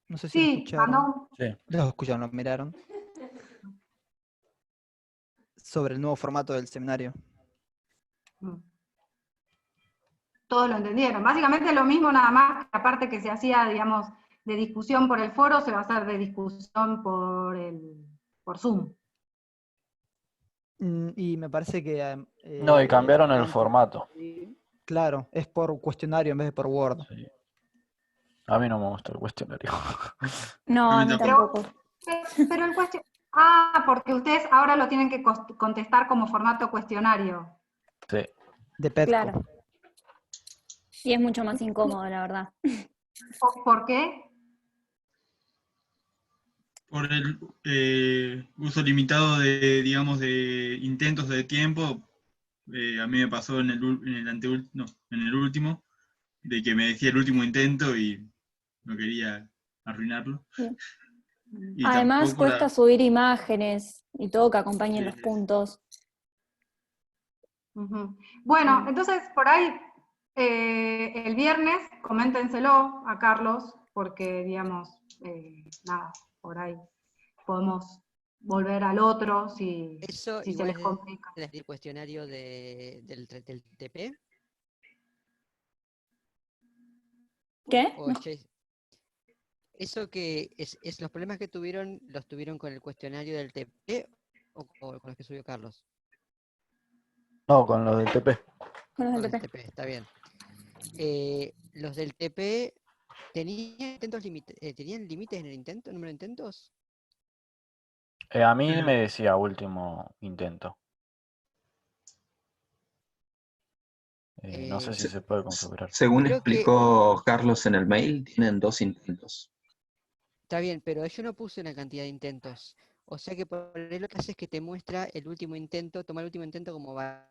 No sé si lo Sí, escucharon. mandó. Sí. Los escucharon, lo miraron. Sobre el nuevo formato del seminario. Todos lo entendieron. Básicamente lo mismo, nada más, que aparte que se hacía, digamos, de discusión por el foro, se va a hacer de discusión por Zoom. Y me parece que No, y cambiaron el antes, formato. claro, es por cuestionario en vez de por Word. Sí. A mí no me gusta el cuestionario. No, A a mí mí tampoco. tampoco. Pero el cuestionario... Ah, porque ustedes ahora lo tienen que contestar como formato cuestionario. Sí. De Petco. Claro. Y es mucho más incómodo, la verdad. ¿Por qué? Por el uso limitado de, digamos, de intentos de tiempo, a mí me pasó en en el último, de que me decía el último intento y no quería arruinarlo. Sí. Y Además, tampoco cuesta subir imágenes y todo que acompañen sí, los puntos. Bueno, entonces por ahí el viernes coméntenselo a Carlos, porque digamos, nada, por ahí podemos volver al otro si Eso se igual les complica. es el cuestionario del TP. ¿Qué? O No. eso que es los problemas que tuvieron, los tuvieron con el cuestionario del TP o con los que subió Carlos. No, con los del TP. Con los Con del el TP. TP, está bien. Los del TP tenían límites en el intento, número de intentos. A mí me decía último intento. No sé si se puede configurar. Según Creo que explicó Carlos en el mail, tienen 2 intentos. está bien, pero yo no puse una cantidad de intentos. O sea que por ahí lo que hace es que te muestra el último intento, toma el último intento como válido.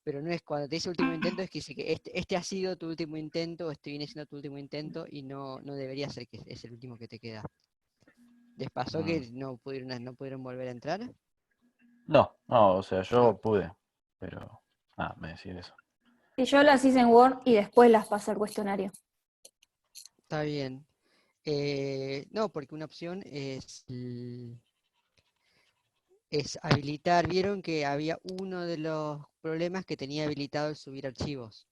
Pero no es cuando te dice último intento, es que dice que este ha sido tu último intento, o este viene siendo tu último intento, y no debería ser que es el último que te queda. ¿Les pasó que no pudieron volver a entrar? No, o sea, yo pude, pero nada, me decía eso. Y yo las hice en Word y después las pasé al cuestionario. Está bien. No, porque una opción es habilitar. Vieron que había uno de los problemas que tenía habilitado el subir archivos.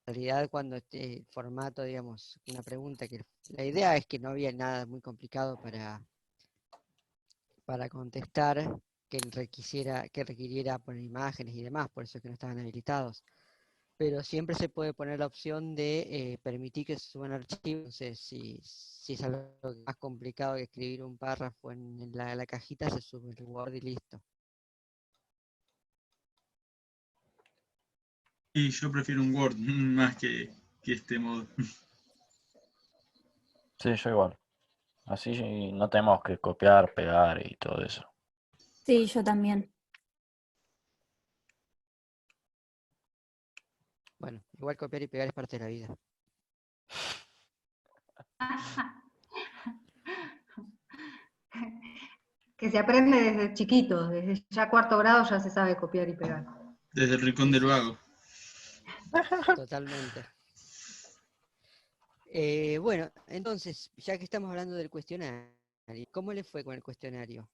En realidad, cuando el formato, digamos, una pregunta que la idea es que no había nada muy complicado para contestar que requiriera poner imágenes y demás, por eso es que no estaban habilitados. Pero siempre se puede poner la opción de permitir que se suban archivos. Entonces, si es algo más complicado que escribir un párrafo en la cajita, se sube el Word y listo. y yo prefiero un Word más que este modo. Sí, yo igual. Así no tenemos que copiar, pegar y todo eso. Sí, yo también. Bueno, igual copiar y pegar es parte de la vida. Que se aprende desde chiquito, desde ya cuarto grado ya se sabe copiar y pegar. Desde el rincón Sí, del sí, vago. totalmente. Bueno, entonces, ya que estamos hablando del cuestionario, ¿cómo le fue con el cuestionario?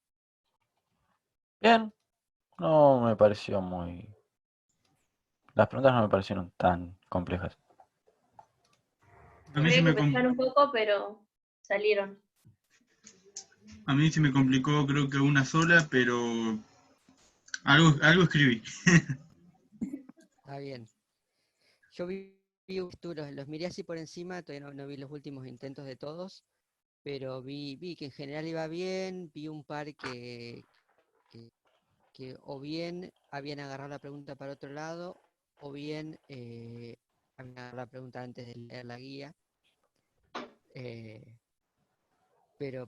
Bien, no me pareció muy... Las preguntas no me parecieron tan complejas. A mí Había que pensar un poco, pero salieron. a mí se me complicó creo que una sola, pero algo escribí. Está bien. Yo los miré así por encima, todavía no vi los últimos intentos de todos, pero vi que en general iba bien, vi un par que o bien habían agarrado la pregunta para otro lado, o bien habían agarrado la pregunta antes de leer la guía. Pero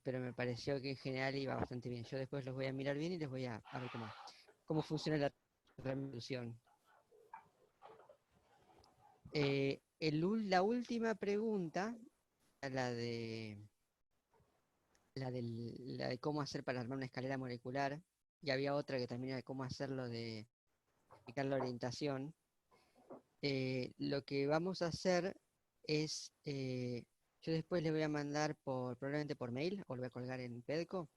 me pareció que en general iba bastante bien. Yo después los voy a mirar bien y les voy a ver cómo funciona la resolución. La última pregunta, la de la de cómo hacer para armar una escalera molecular, y había otra que también era de cómo hacerlo de explicar la orientación. Lo que vamos a hacer es Yo después le voy a mandar probablemente por mail, o lo voy a colgar en Pedco,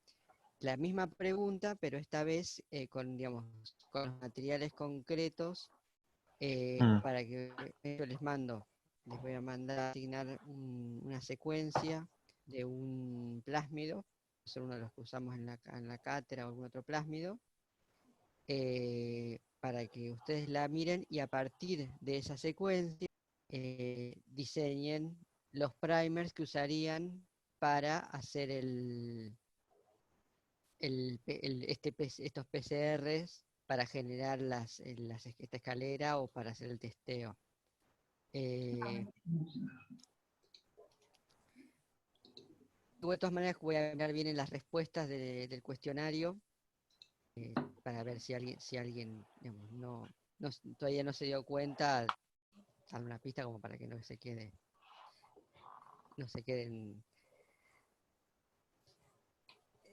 la misma pregunta, pero esta vez con, digamos, con los materiales concretos, para que yo les voy a mandar a asignar una secuencia de un plásmido, ser uno de los que usamos en la cátedra o algún otro plásmido, para que ustedes la miren y a partir de esa secuencia diseñen los primers que usarían para hacer estos PCRs para generar esta escalera o para hacer el testeo. De todas maneras voy a mirar bien en las respuestas del cuestionario para ver si alguien digamos, todavía no se dio cuenta, dar una pista como para que no se queden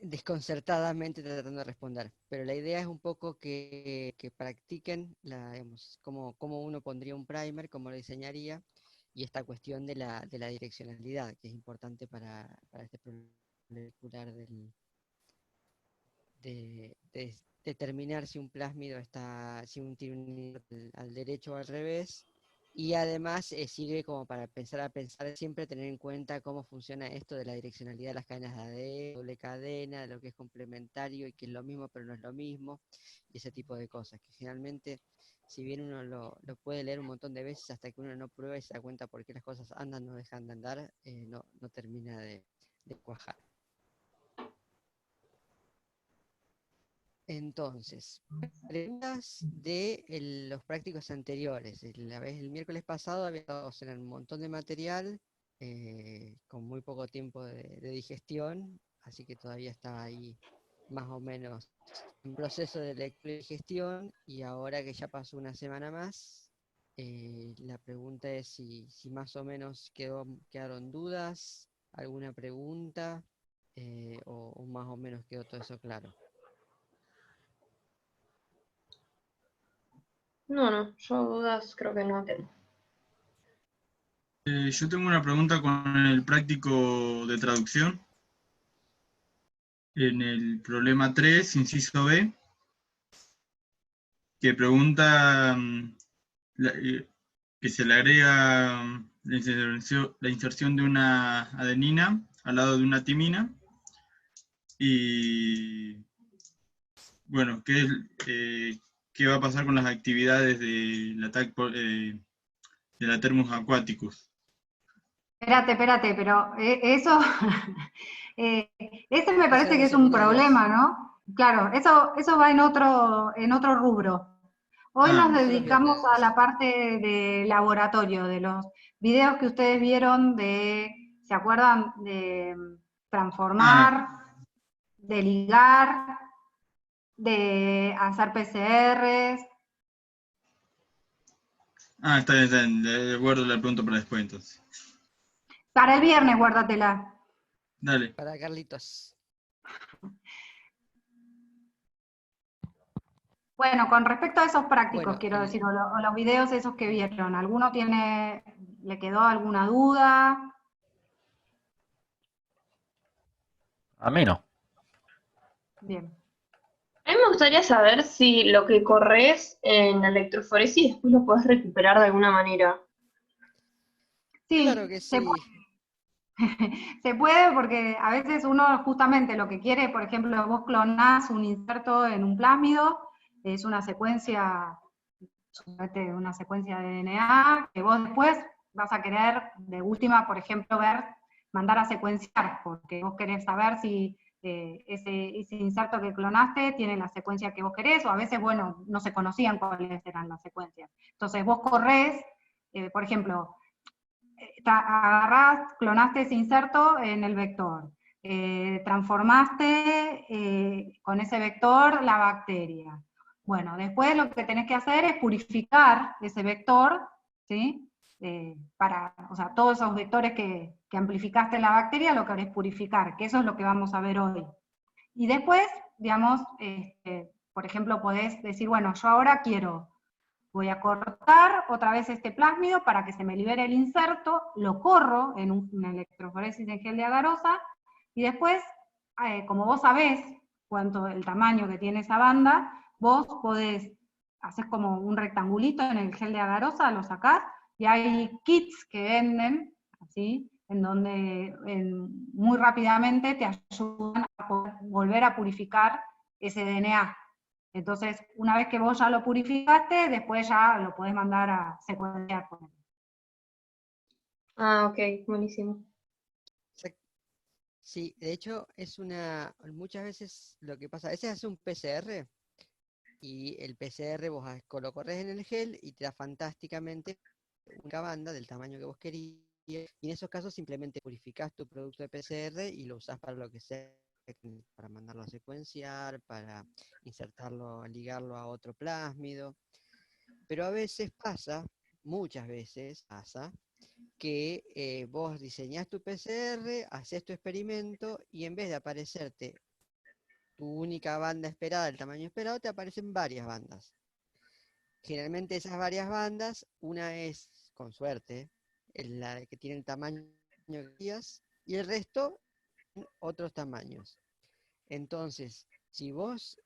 desconcertadamente tratando de responder. Pero la idea es un poco que practiquen digamos, cómo uno pondría un primer, cómo lo diseñaría, y esta cuestión de la direccionalidad, que es importante para este problema molecular de determinar si un plásmido si tiene un al derecho o al revés, y además sirve como para pensar siempre tener en cuenta cómo funciona esto de la direccionalidad de las cadenas de ADN, doble cadena, de lo que es complementario y que es lo mismo pero no es lo mismo, y ese tipo de cosas, que generalmente, si bien uno lo puede leer un montón de veces, hasta que uno no prueba y se da cuenta por qué las cosas andan, no dejan de andar, no termina de cuajar. Entonces, preguntas de los prácticos anteriores. El miércoles pasado había dado un montón de material con muy poco tiempo de digestión, así que todavía estaba ahí más o menos en proceso de lectura y digestión, y ahora que ya pasó una semana más, la pregunta es si más o menos quedaron dudas, alguna pregunta, o más o menos quedó todo eso claro. No, yo dudas creo que no tengo. Yo tengo una pregunta con el práctico de traducción. En el problema 3, inciso B, que pregunta que se le agrega la inserción de una adenina al lado de una timina. Y bueno, ¿qué va a pasar con las actividades de la Thermus aquaticus? Espérate, pero eso, ese me parece Eso que es es un segundo Dios. problema, ¿no? Claro, eso va en otro rubro. Hoy nos Eso los dedicamos viernes. a la parte de laboratorio, de los videos que ustedes vieron ¿se acuerdan? De transformar, de ligar, de hacer PCRs. Está bien, de acuerdo, la pregunta para después entonces. Para el viernes, guárdatela. Dale. Para Carlitos. Bueno, con respecto a esos prácticos, Bueno, quiero decir, o los videos esos que vieron, ¿alguno le quedó alguna duda? A mí no. Bien. A mí me gustaría saber si lo que corres en la electroforesis después lo podés recuperar de alguna manera. Sí, claro que sí. se puede porque a veces uno justamente lo que quiere, por ejemplo, vos clonás un inserto en un plásmido, es una secuencia de DNA, que vos después vas a querer, de última, por ejemplo, mandar a secuenciar, porque vos querés saber si ese inserto que clonaste tiene la secuencia que vos querés, o a veces, bueno, no se conocían cuáles eran las secuencias. Entonces vos corrés, por ejemplo, agarrás, clonaste ese inserto en el vector, transformaste con ese vector la bacteria. Bueno, después lo que tenés que hacer es purificar ese vector, ¿sí? O sea, todos esos vectores que amplificaste en la bacteria lo querés purificar, que eso es lo que vamos a ver hoy. Y después, digamos, por ejemplo, podés decir, bueno, yo ahora quiero voy a cortar otra vez este plásmido para que se me libere el inserto, lo corro en una electroforesis en gel de agarosa, y después, como vos sabés cuánto el tamaño que tiene esa banda, vos podés hacer como un rectangulito en el gel de agarosa, lo sacás, y hay kits que venden, así, en donde muy rápidamente te ayudan a poder volver a purificar ese DNA. Entonces, una vez que vos ya lo purificaste, después ya lo podés mandar a secuenciar. Ah, ok, buenísimo. Sí, de hecho, muchas veces lo que pasa, a veces hace un PCR, y el PCR vos lo corres en el gel y te da fantásticamente una banda del tamaño que vos querías, y en esos casos simplemente purificás tu producto de PCR y lo usás para lo que sea, para mandarlo a secuenciar, para insertarlo, ligarlo a otro plásmido. Pero a veces pasa, muchas veces pasa, que vos diseñás tu PCR, haces tu experimento, y en vez de aparecerte tu única banda esperada, el tamaño esperado, te aparecen varias bandas. Generalmente esas varias bandas, una es, con suerte, la que tiene el tamaño que querías, y el resto otros tamaños. Entonces, si vos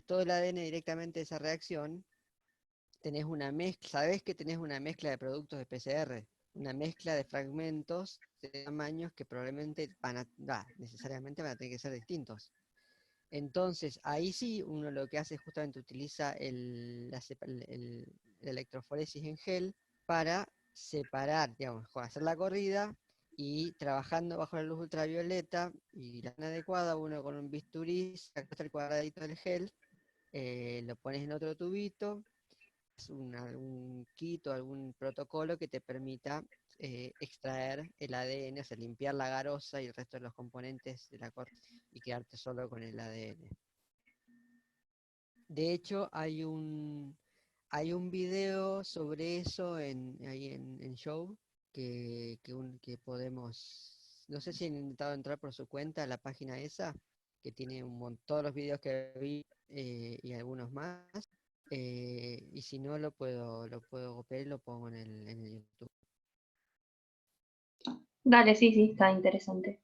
todo el ADN directamente de esa reacción, tenés una mezcla, sabés que tenés una mezcla de productos de PCR, una mezcla de fragmentos de tamaños que probablemente necesariamente van a tener que ser distintos. Entonces, ahí sí, uno lo que hace es justamente utiliza la electroforesis en gel para separar, digamos, hacer la corrida, y trabajando bajo la luz ultravioleta y la luz adecuada, uno con un bisturí saca el cuadradito del gel, lo pones en otro tubito, es algún kit o algún protocolo que te permita extraer el ADN, o sea, limpiar la garosa y el resto de los componentes de la corte y quedarte solo con el ADN. De hecho, hay un video sobre eso ahí en Show que podemos, no sé si han intentado entrar por su cuenta a la página esa, que tiene todos los videos que vi y algunos más. Y si no, lo puedo copiar y lo pongo en el YouTube. Dale, sí, está interesante.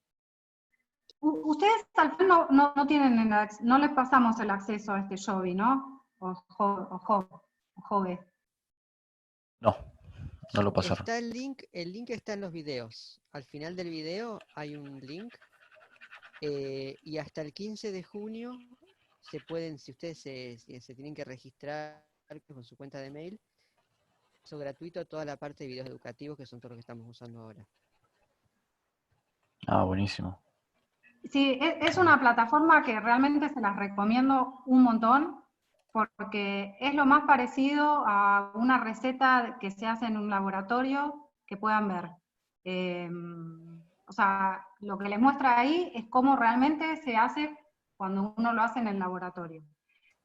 Ustedes al final no tienen no les pasamos el acceso a este Jovi, ¿no? O Jove. No, no lo pasaron. Está el link está en los videos. Al final del video hay un link, y hasta el 15 de junio se pueden, si ustedes se tienen que registrar con su cuenta de mail, eso gratuito, toda la parte de videos educativos, que son todos los que estamos usando ahora. Ah, buenísimo. Sí, es una plataforma que realmente se las recomiendo un montón, porque es lo más parecido a una receta que se hace en un laboratorio que puedan ver. O sea, lo que les muestra ahí es cómo realmente se hace cuando uno lo hace en el laboratorio.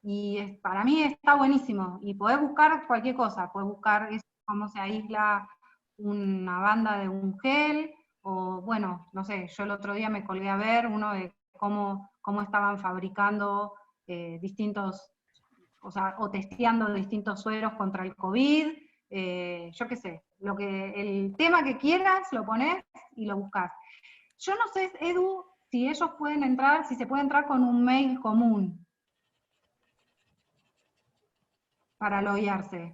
Y para mí está buenísimo, y podés buscar cualquier cosa, podés buscar cómo se aísla una banda de un gel, o bueno, no sé, yo el otro día me colgué a ver uno de cómo estaban fabricando distintos, o testeando distintos sueros contra el COVID, yo qué sé, el tema que quieras lo pones y lo buscas. Yo no sé, Edu, si ellos pueden entrar, si se puede entrar con un mail común para loguearse.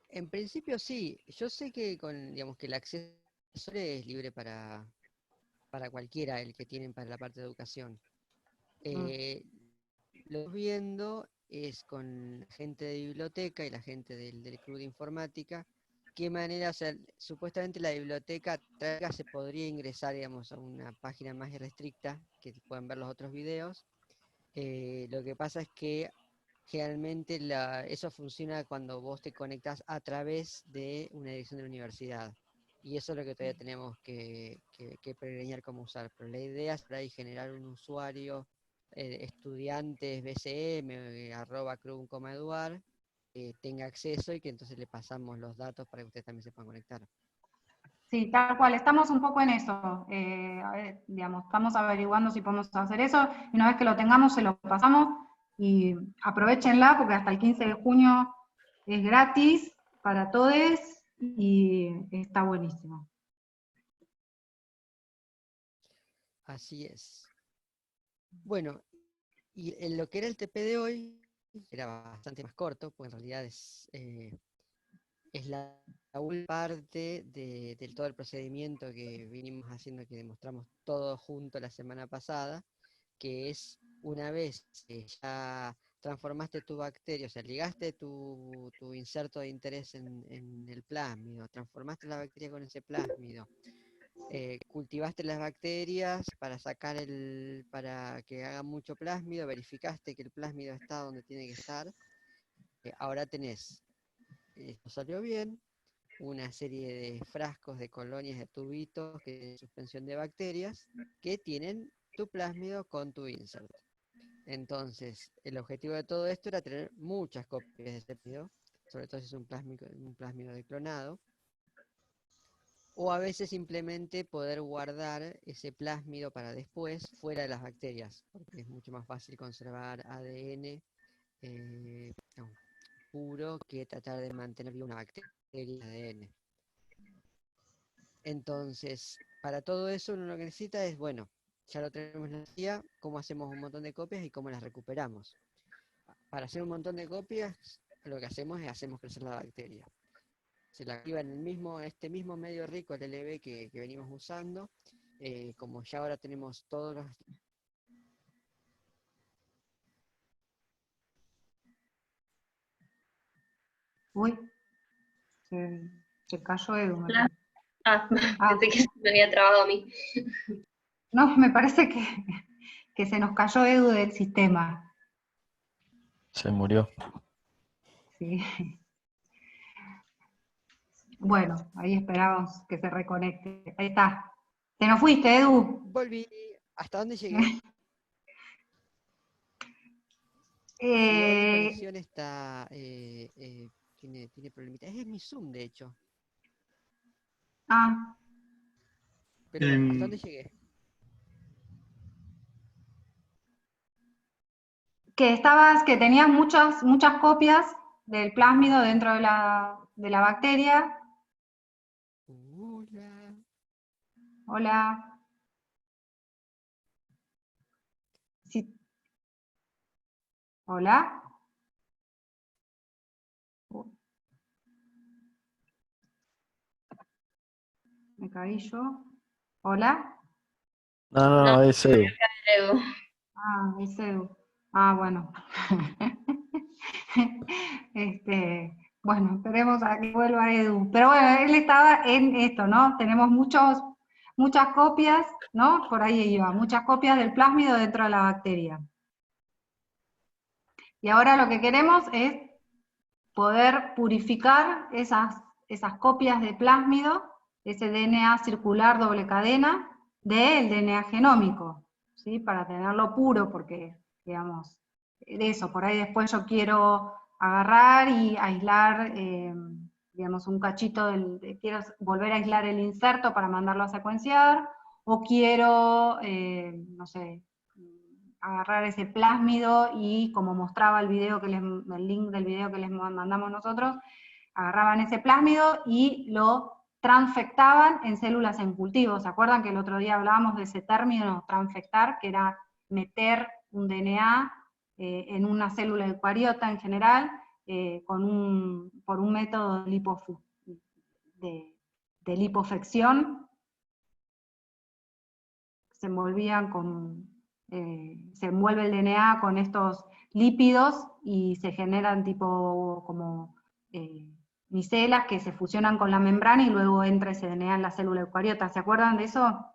En principio sí, yo sé que digamos que el acceso es libre para cualquiera, el que tienen para la parte de educación. Lo viendo es con gente de biblioteca y la gente del club de informática, qué manera, o sea, supuestamente la biblioteca se podría ingresar, digamos, a una página más restricta, que pueden ver los otros videos. Lo que pasa es que generalmente eso funciona cuando vos te conectás a través de una dirección de la universidad. Y eso es lo que todavía tenemos que peregrinar cómo usar. Pero la idea es por ahí generar un usuario, estudiantes bcm@club.edu, tenga acceso, y que entonces le pasamos los datos para que ustedes también se puedan conectar. Sí, tal cual, estamos un poco en eso, digamos, estamos averiguando si podemos hacer eso, y una vez que lo tengamos se lo pasamos, y aprovechenla porque hasta el 15 de junio es gratis para todos y está buenísimo. Así es. Bueno, y en lo que era el TP de hoy, era bastante más corto, porque en realidad es la última parte de todo el procedimiento que vinimos haciendo, que demostramos todo junto la semana pasada, que es una vez que ya transformaste tu bacteria, o sea, ligaste tu inserto de interés en el plásmido, transformaste la bacteria con ese plásmido, cultivaste las bacterias para para que haga mucho plásmido, verificaste que el plásmido está donde tiene que estar, ahora tenés, esto salió bien, una serie de frascos, de colonias, de tubitos, que tienen suspensión de bacterias, que tienen tu plásmido con tu insert. Entonces, el objetivo de todo esto era tener muchas copias de ese plásmido, sobre todo si es un plásmido declonado, o a veces simplemente poder guardar ese plásmido para después fuera de las bacterias, porque es mucho más fácil conservar ADN puro que tratar de mantener viva una bacteria de ADN. Entonces, para todo eso uno lo que necesita es, bueno, ya lo tenemos en la guía, cómo hacemos un montón de copias y cómo las recuperamos. Para hacer un montón de copias, lo que hacemos es hacemos crecer la bacteria. Se la activa en este mismo medio rico, el LB que venimos usando. Como ya ahora tenemos todos los... Uy, se cayó Edu. me Hola. parece. Pensé que se me había trabado a mí. No, me parece que se nos cayó Edu del sistema. Se murió. Sí. Bueno, ahí esperamos que se reconecte. Ahí está. ¿Te nos fuiste, Edu? Volví. ¿Hasta dónde llegué? Sí, hoy mi conexión está... tiene problemitas. Es mi Zoom, de hecho. Ah, Pero bueno, ¿hasta dónde llegué? que tenías muchas copias del plásmido dentro de la bacteria. Hola. Hola. Sí. Hola. Me caí yo. Hola. No, es Edu. Edu. Ah, es Edu. Ah, bueno. Bueno, esperemos a que vuelva Edu. Pero bueno, él estaba en esto, ¿no? Tenemos muchas copias, ¿no? Por ahí iba, muchas copias del plásmido dentro de la bacteria. Y ahora lo que queremos es poder purificar esas copias de plásmido, ese DNA circular doble cadena, del DNA genómico, ¿sí? Para tenerlo puro, porque, digamos, de eso, por ahí después yo quiero agarrar y aislar, digamos, un cachito, quiero volver a aislar el inserto para mandarlo a secuenciar, o quiero, no sé, agarrar ese plásmido y como mostraba el link del video que les mandamos nosotros, agarraban ese plásmido y lo transfectaban en células en cultivo. ¿Se acuerdan que el otro día hablábamos de ese término, transfectar, que era meter un DNA en una célula eucariota en general, por un método de lipofección? Se envuelve el DNA con estos lípidos y se generan tipo como micelas que se fusionan con la membrana y luego entra ese DNA en la célula eucariota. ¿Se acuerdan de eso?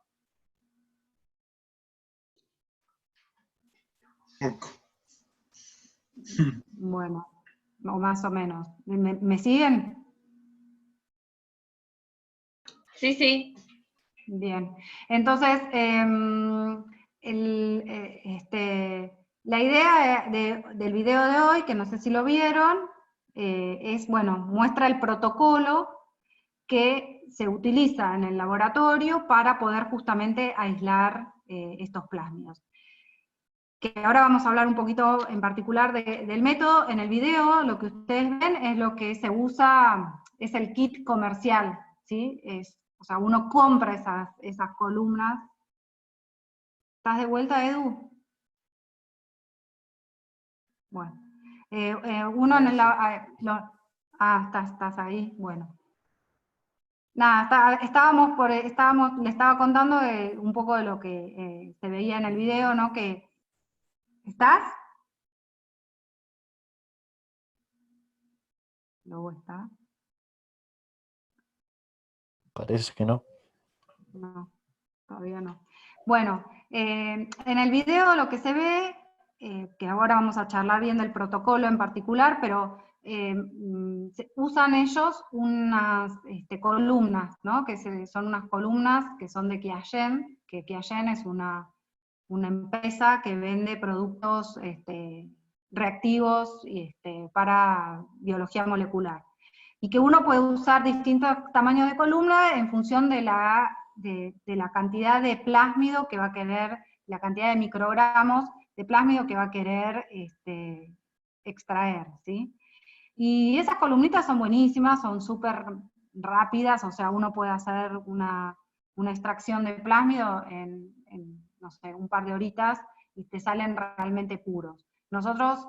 Bueno, o más o menos. ¿Me siguen? Sí, sí. Bien, entonces, la idea del video de hoy, que no sé si lo vieron, es, bueno, muestra el protocolo que se utiliza en el laboratorio para poder justamente aislar estos plásmidos. que ahora vamos a hablar un poquito en particular del método. En el video lo que ustedes ven es lo que se usa, es el kit comercial, ¿sí? O sea, uno compra esas columnas. ¿Estás de vuelta, Edu? Bueno. Uno en el... estás ahí, bueno. Nada, le estaba contando un poco de lo que se veía en el video, ¿no? ¿Estás? Luego está. Parece que no. No, todavía no. Bueno, en el video lo que se ve, que ahora vamos a charlar bien del protocolo en particular, pero usan ellos unas columnas, ¿no? Son unas columnas que son de Qiagen, que Qiagen es una empresa que vende productos reactivos para biología molecular. Y que uno puede usar distintos tamaños de columna en función de la cantidad de plásmido que va a querer, la cantidad de microgramos de plásmido que va a querer extraer, ¿sí? Y esas columnitas son buenísimas, son súper rápidas, o sea, uno puede hacer una extracción de plásmido en, no sé, un par de horitas, y te salen realmente puros. Nosotros,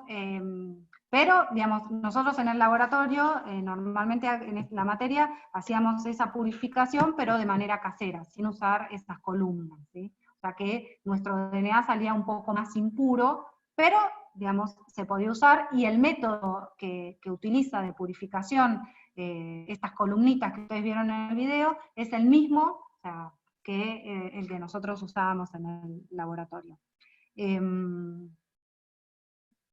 pero, digamos, nosotros en el laboratorio, normalmente en la materia, hacíamos esa purificación, pero de manera casera, sin usar estas columnas, ¿sí? O sea que nuestro DNA salía un poco más impuro, pero, digamos, se podía usar, y el método que utiliza de purificación, estas columnitas que ustedes vieron en el video, es el mismo, o sea, que el que nosotros usábamos en el laboratorio.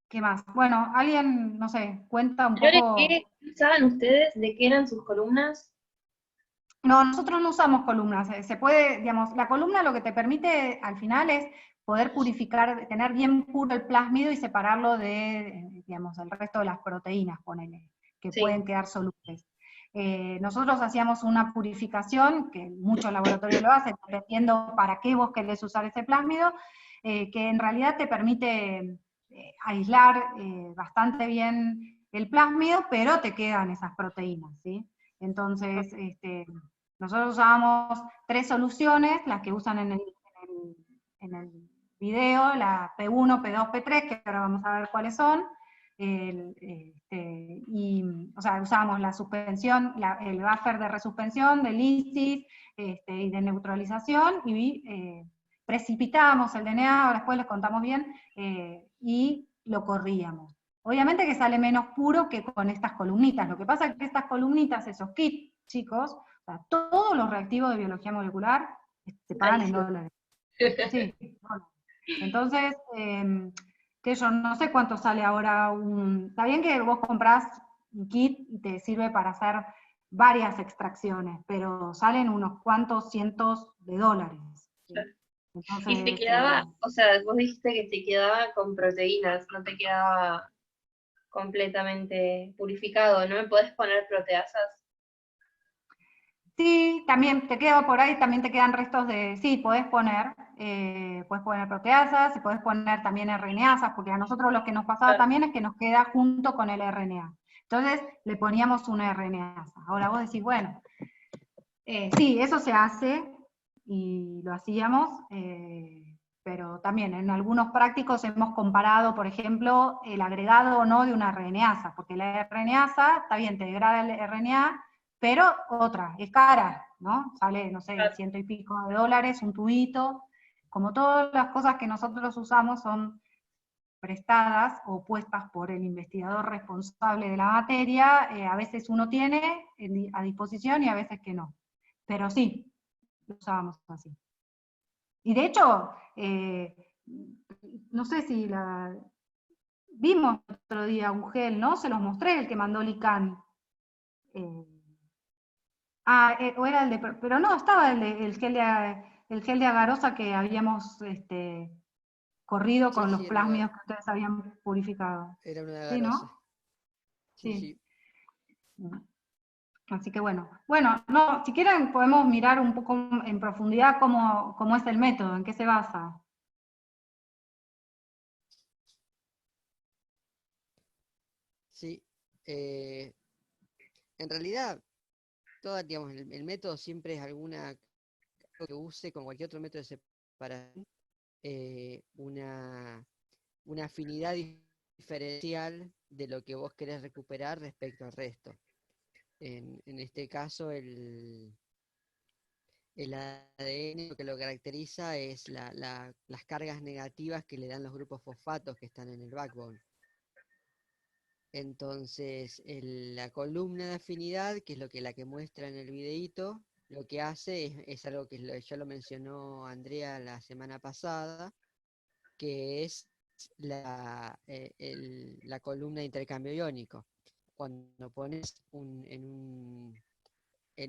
¿Qué más? Bueno, alguien, no sé, cuenta un poco... ¿Qué usaban ustedes? ¿De qué eran sus columnas? No, nosotros no usamos columnas, se puede, digamos, la columna lo que te permite al final es poder purificar, tener bien puro el plásmido y separarlo de, digamos, el resto de las proteínas, ponele, que Sí. pueden quedar solubles. Nosotros hacíamos una purificación, que muchos laboratorios lo hacen, dependiendo para qué vos querés usar ese plásmido, que en realidad te permite aislar bastante bien el plásmido, pero te quedan esas proteínas, ¿sí? Entonces, nosotros usábamos 3 soluciones, las que usan en el video, la P1, P2, P3, que ahora vamos a ver cuáles son, o sea, usábamos la suspensión, el buffer de resuspensión, de lisis, y de neutralización, y precipitábamos el DNA, ahora después les contamos bien, y lo corríamos. Obviamente que sale menos puro que con estas columnitas. Lo que pasa es que estas columnitas, esos kits, chicos, o sea, todos los reactivos de biología molecular se pagan en dólares. Sí, dólares. Entonces, que yo no sé cuánto sale ahora Está bien que vos comprás un kit y te sirve para hacer varias extracciones, pero salen unos cuantos cientos de dólares. ¿sí? Entonces, Y te quedaba, o sea, vos dijiste que te quedaba con proteínas, no te quedaba completamente purificado, ¿no me podés poner proteasas? sí, también te queda por ahí, también te quedan restos de, sí, podés poner proteasas, y podés poner también RNAsas, porque a nosotros lo que nos pasaba también es que nos queda junto con el RNA. Entonces le poníamos una RNAsa. Ahora vos decís, bueno, sí, eso se hace, y lo hacíamos, pero también en algunos prácticos hemos comparado, por ejemplo, el agregado o no de una RNAsa, porque la RNAsa, está bien, te degrada el RNA, pero es cara, ¿no? Sale, no sé, Claro. $100 y pico, un tubito. Como todas las cosas que nosotros usamos son prestadas o puestas por el investigador responsable de la materia, a veces uno tiene a disposición y a veces que no. Pero sí, lo usábamos así. Y de hecho, no sé si vimos otro día un gel, ¿no? Se los mostré, el que mandó Lican. O era el de, pero no, estaba el gel de agarosa que habíamos corrido con los Sí, plásmidos que ustedes habían purificado. era una ¿Sí, garosa. no? Sí. Así que bueno, no, si quieren podemos mirar un poco en profundidad cómo es el método, en qué se basa. En realidad, digamos, el método siempre es algo que use con cualquier otro método de separación, una afinidad diferencial de lo que vos querés recuperar respecto al resto. En este caso, el ADN lo que lo caracteriza es las cargas negativas que le dan los grupos fosfatos que están en el backbone. Entonces, la columna de afinidad, que es la que muestra en el videíto, lo que hace es algo que ya lo mencionó Andrea la semana pasada, que es la columna de intercambio iónico. Cuando pones en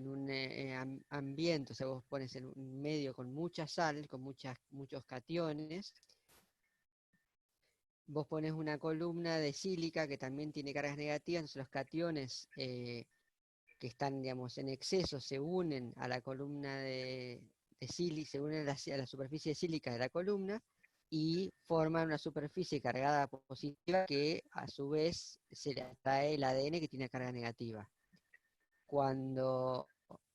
un ambiente, o sea, vos pones en un medio con mucha sal, con muchos cationes, vos pones una columna de sílica que también tiene cargas negativas, entonces los cationes que están, digamos, en exceso se unen a la columna de sílica, se unen a la superficie de sílica de la columna y forman una superficie cargada positiva que a su vez se le atrae el ADN que tiene carga negativa. Cuando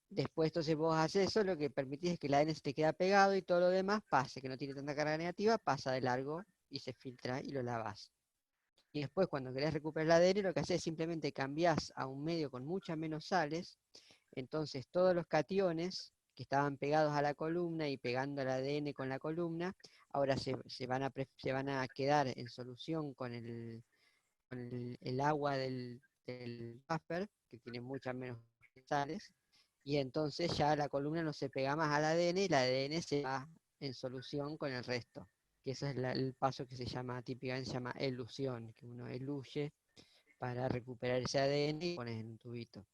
después entonces vos haces eso, lo que permitís es que el ADN se te queda pegado y todo lo demás pase, que no tiene tanta carga negativa, pasa de largo y se filtra y lo lavás. Y después cuando querés recuperar el ADN, lo que haces es simplemente cambiás a un medio con muchas menos sales, entonces todos los cationes que estaban pegados a la columna y pegando al ADN con la columna, ahora se van a quedar en solución con el agua del buffer, que tiene muchas menos sales, y entonces ya la columna no se pega más al ADN y el ADN se va en solución con el resto. Que ese es el paso que típicamente se llama elusión, que uno eluye para recuperar ese ADN y pones en un tubito.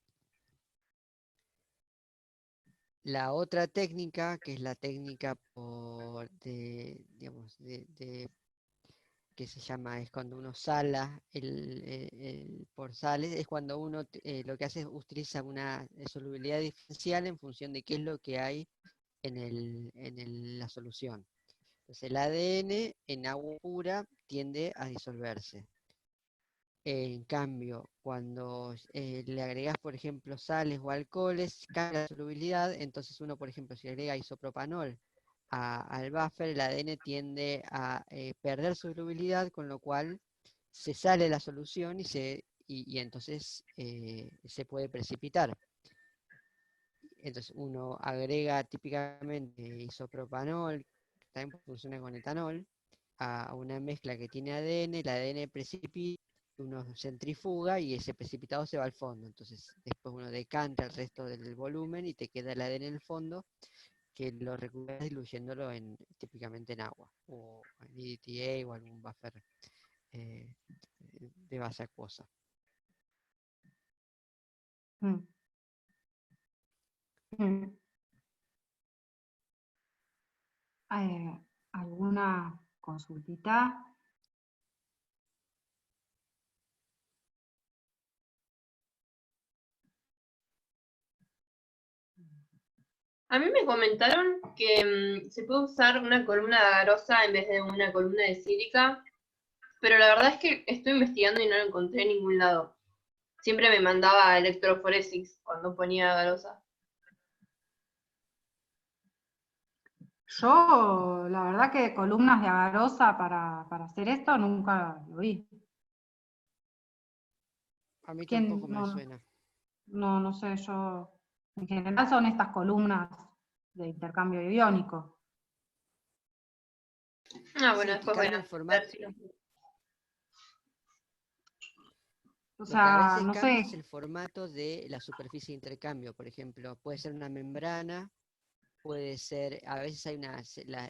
La otra técnica, que es la técnica que se llama, es cuando uno sala por sales, es cuando uno lo que hace es utiliza una solubilidad diferencial en función de qué es lo que hay en la solución. Entonces el ADN en agua pura tiende a disolverse. En cambio, cuando le agregas, por ejemplo, sales o alcoholes, cambia la solubilidad, entonces uno, por ejemplo, si agrega isopropanol al buffer, el ADN tiende a perder solubilidad, con lo cual se sale la solución y entonces se puede precipitar. Entonces uno agrega típicamente isopropanol, que también funciona con etanol, a una mezcla que tiene ADN, el ADN precipita, uno centrifuga y ese precipitado se va al fondo. Entonces después uno decanta el resto del volumen y te queda el ADN en el fondo, que lo recuperas diluyéndolo típicamente en agua, o en EDTA o algún buffer de base acuosa. ¿Alguna consultita? A mí me comentaron que se puede usar una columna de agarosa en vez de una columna de sílica, pero la verdad es que estoy investigando y no lo encontré en ningún lado. Siempre me mandaba electroforesis cuando ponía agarosa. Yo, la verdad que columnas de agarosa para hacer esto nunca lo vi. A mí ¿Quién? tampoco me suena. No sé, yo... En general son estas columnas de intercambio iónico. Ah, bueno, Sí, después voy cambia a el formato. ver si lo- O Lo que a sea, veces no cambia es sé. el formato de la superficie de intercambio. Por ejemplo, puede ser una membrana, puede ser, a veces hay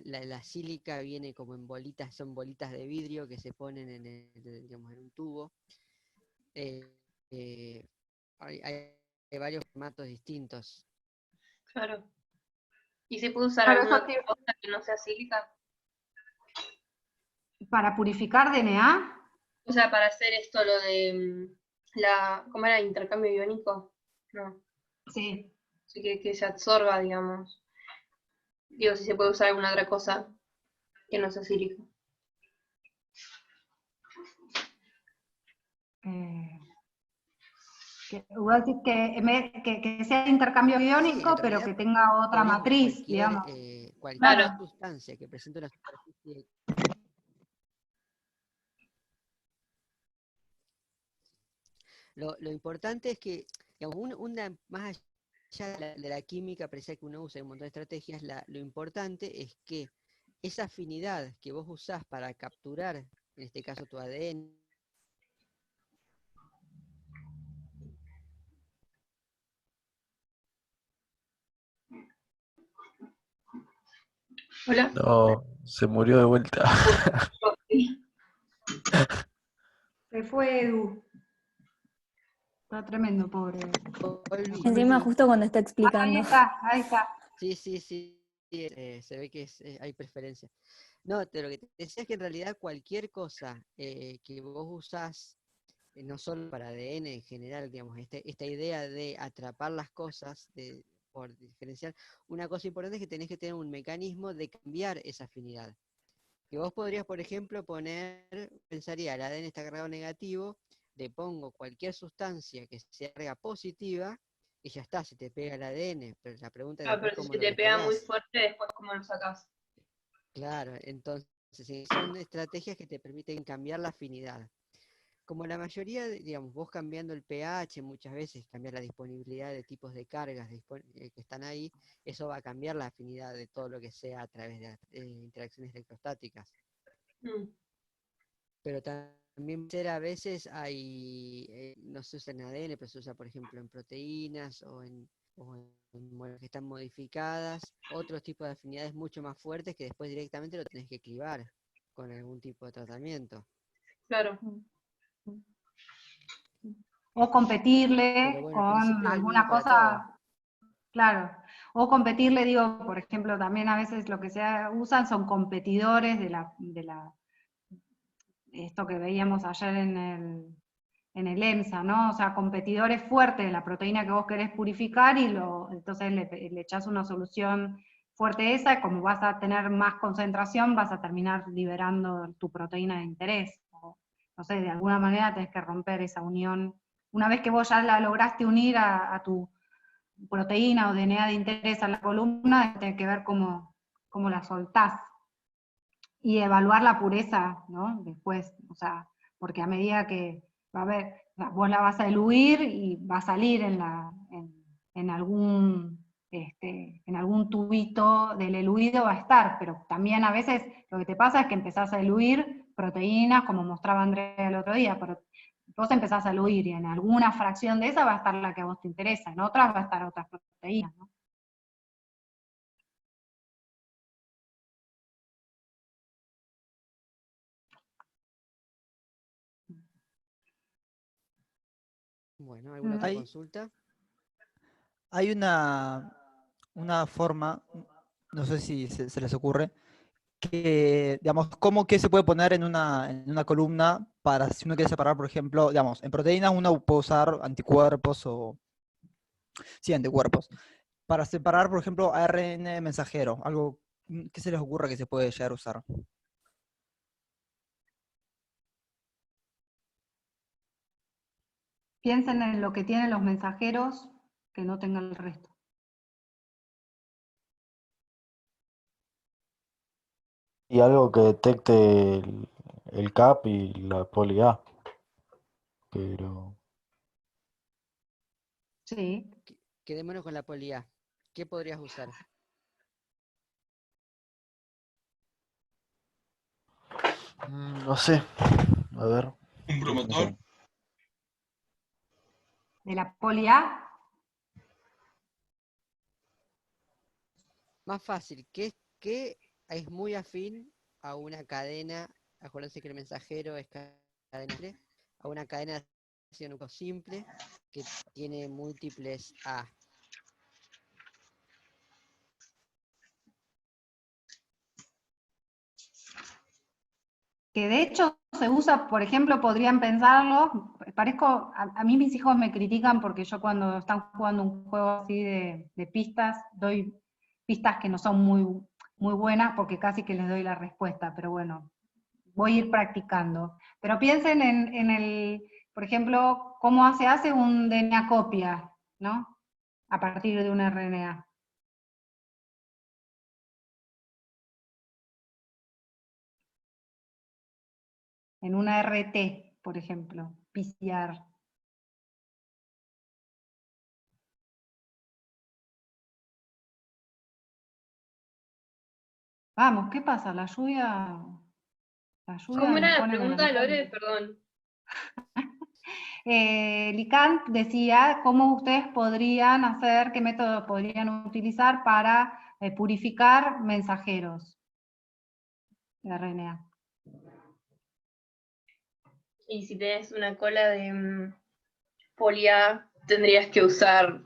la sílica viene como en bolitas, son bolitas de vidrio que se ponen digamos, en un tubo. Hay varios formatos distintos. Claro. ¿Y se puede usar Claro, alguna eso otra cosa que no sea sílica? para purificar DNA. O sea, para hacer esto, lo de ¿cómo era? ¿Intercambio iónico? No, Sí. sí que se absorba, digamos. Digo, si se puede usar alguna otra cosa que no sea sílica. Vos decís que, que sea intercambio Sí, iónico, en pero realidad que tenga otra podríamos matriz, cualquier, digamos. cualquier Claro. sustancia que presente una superficie. Lo importante es que, digamos, más allá de la química precisa que uno usa en un montón de estrategias, lo importante es que esa afinidad que vos usás para capturar, en este caso tu ADN, Hola. No, se murió de vuelta. Se fue Edu. Está tremendo, pobre. Encima justo cuando está Ahí explicando. está, ahí está. sí, se ve que hay preferencia. No, lo que te decía es que en realidad cualquier cosa que vos usás, no solo para ADN en general, digamos, esta idea de atrapar las cosas, por diferenciar, una cosa importante es que tenés que tener un mecanismo de cambiar esa afinidad. Que vos podrías, por ejemplo, pensaría, el ADN está cargado negativo, le pongo cualquier sustancia que sea carga positiva, y ya está, se te pega el ADN, pero la pregunta es Claro, después pero si cómo se lo te pega muy despegás. fuerte, después cómo lo sacás. Claro, entonces son estrategias que te permiten cambiar la afinidad. Como la mayoría, digamos, vos cambiando el pH, muchas veces cambiar la disponibilidad de tipos de cargas que están ahí, eso va a cambiar la afinidad de todo lo que sea a través de interacciones electrostáticas. Mm. Pero también a veces no se usa en ADN, pero se usa, por ejemplo, en proteínas o en moléculas que están modificadas, otros tipos de afinidades mucho más fuertes que después directamente lo tenés que clivar con algún tipo de tratamiento. Claro. O competirle Pero bueno, al con principio es el mismo alguna para todo. cosa, claro. O competirle, digo, por ejemplo, también a veces lo que se usan son competidores de esto que veíamos ayer en el EMSA, ¿no? O sea, competidores fuertes de la proteína que vos querés purificar y entonces le echás una solución fuerte esa, y como vas a tener más concentración, vas a terminar liberando tu proteína de interés. No sé, de alguna manera tenés que romper esa unión. Una vez que vos ya la lograste unir a tu proteína o DNA de interés a la columna, tenés que ver cómo la soltás. Y evaluar la pureza, ¿no? Después, o sea, porque a medida que va a haber, vos la vas a eluir y va a salir en algún tubito del eluido va a estar, pero también a veces lo que te pasa es que empezás a eluir proteínas, como mostraba Andrea el otro día, pero vos empezás a eluir y en alguna fracción de esa va a estar la que a vos te interesa, en otras va a estar otras proteínas, ¿no? Bueno, ¿alguna otra Hay, consulta? hay una forma, no sé si se les ocurre, que, digamos, cómo que se puede poner en una columna para si uno quiere separar, por ejemplo, digamos, en proteínas uno puede usar anticuerpos sí, anticuerpos. Para separar, por ejemplo, ARN mensajero, algo, ¿qué se les ocurre que se puede llegar a usar? Piensen en lo que tienen los mensajeros, que no tengan el resto. Y algo que detecte el CAP y la poli A. Pero Sí. Quedémonos con la poli-A. ¿Qué podrías usar? no sé. A ver. Un estoy promotor. pensando. De la poli A, Más fácil, ¿qué es muy afín a una cadena? Acuérdense que el mensajero es cadena simple, a una cadena de ácido nucleico simple que tiene múltiples A. que de hecho se usa, por ejemplo, podrían pensarlo, a mí mis hijos me critican porque yo cuando están jugando un juego así de pistas, doy pistas que no son muy, muy buenas porque casi que les doy la respuesta, pero bueno, voy a ir practicando. Pero piensen por ejemplo, cómo se hace un DNA copia, ¿no? A partir de un RNA. En una RT, por ejemplo, PCR. Vamos, ¿qué pasa? La lluvia ¿Cómo era nos la pone con pregunta, el... Lore? Perdón. Licant decía cómo ustedes podrían hacer, qué método podrían utilizar para purificar mensajeros de RNA. Y si tenés una cola de polia, tendrías que usar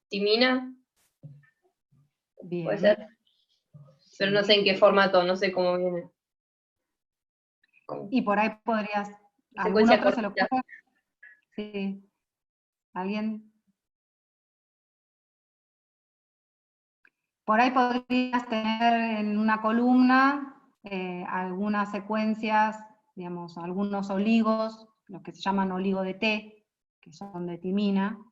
timina, Bien. puede ser. Pero no sé en qué formato, no sé cómo viene. Y por ahí podrías... ¿Algún Secuencia otro se lo cortita. ocurre? Sí. ¿Alguien? Por ahí podrías tener en una columna algunas secuencias, digamos, algunos oligos, lo que se llaman oligo de T, que son de timina,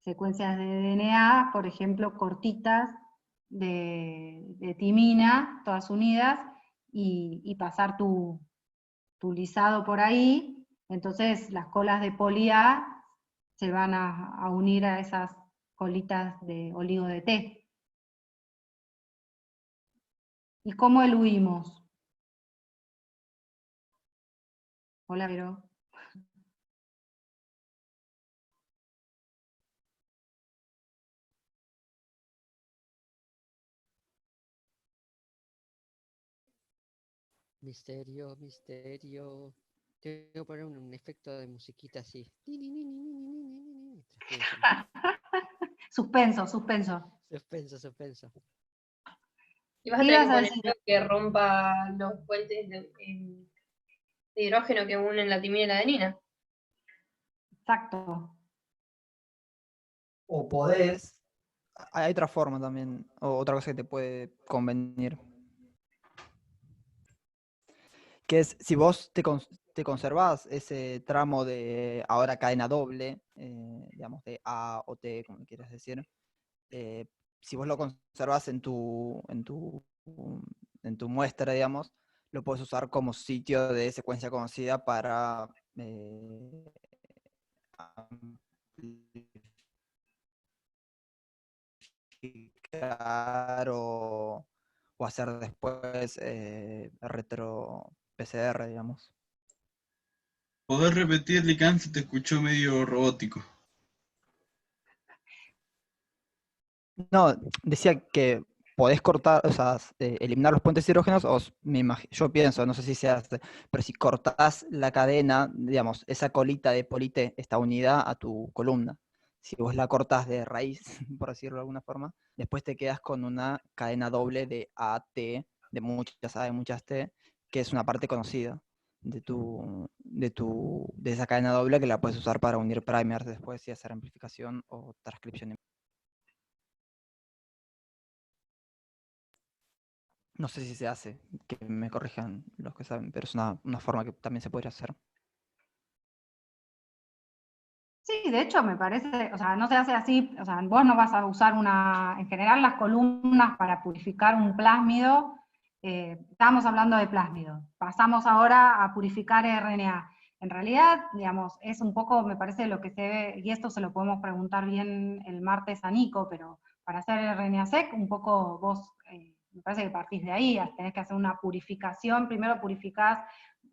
secuencias de DNA, por ejemplo, cortitas de timina, todas unidas, y pasar tu lisado por ahí, entonces las colas de poli A se van a unir a esas colitas de oligo de T. ¿Y cómo eluimos? Hola, Vero. Misterio, misterio. Tengo que poner un efecto de musiquita así. Suspenso, suspenso. Suspenso, suspenso. Y vas a ¿Qué tener ibas que a poner decir? algo que rompa los puentes de hidrógeno que unen la timina y la adenina. Exacto. O podés, hay otra forma también, o otra cosa que te puede convenir, que es si vos te conservás ese tramo de ahora cadena doble, digamos de A o T, como quieras decir, si vos lo conservás en tu muestra, digamos, lo puedes usar como sitio de secuencia conocida para amplificar o hacer después retro PCR, digamos. ¿Podés repetir, Lican? Se te escuchó medio robótico. No, decía que podés cortar, o sea, eliminar los puentes hidrógenos, yo pienso, no sé si se hace, pero si cortás la cadena, digamos, esa colita de polité está unida a tu columna. Si vos la cortás de raíz, por decirlo de alguna forma, después te quedas con una cadena doble de AT, de muchas A, de muchas T, que es una parte conocida de esa cadena doble que la puedes usar para unir primers después y hacer amplificación o transcripción. No sé si se hace, que me corrijan los que saben, pero es una forma que también se podría hacer. Sí, de hecho me parece, o sea, no se hace así, o sea, vos no vas a usar en general las columnas para purificar un plásmido, estábamos hablando de plásmido, pasamos ahora a purificar RNA. En realidad, digamos, es un poco, me parece, lo que se ve, y esto se lo podemos preguntar bien el martes a Nico, pero para hacer RNA-seq, un poco vos, me parece que partís de ahí, tenés que hacer una purificación, primero purificás,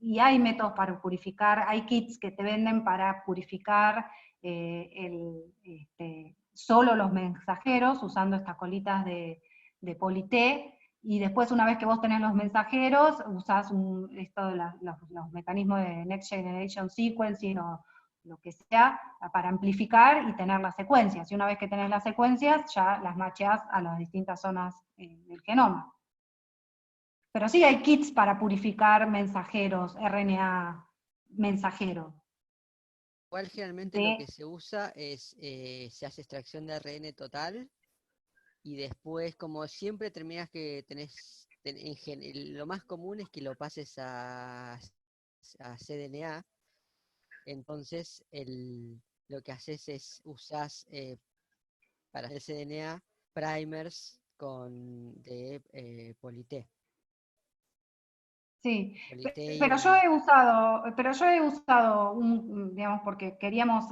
y hay métodos para purificar, hay kits que te venden para purificar solo los mensajeros, usando estas colitas de polité, y después una vez que vos tenés los mensajeros, usás los mecanismos de Next Generation Sequencing o lo que sea, para amplificar y tener las secuencias. Y una vez que tenés las secuencias, ya las macheás a las distintas zonas del genoma. Pero sí hay kits para purificar mensajeros, RNA mensajero. Igual generalmente lo que se usa es, se hace extracción de ARN total, y después, como siempre, terminas que lo más común es que lo pases a cDNA, Entonces, lo que haces es usás para el cDNA primers de Polité. Sí, Polité y pero yo he usado digamos, porque queríamos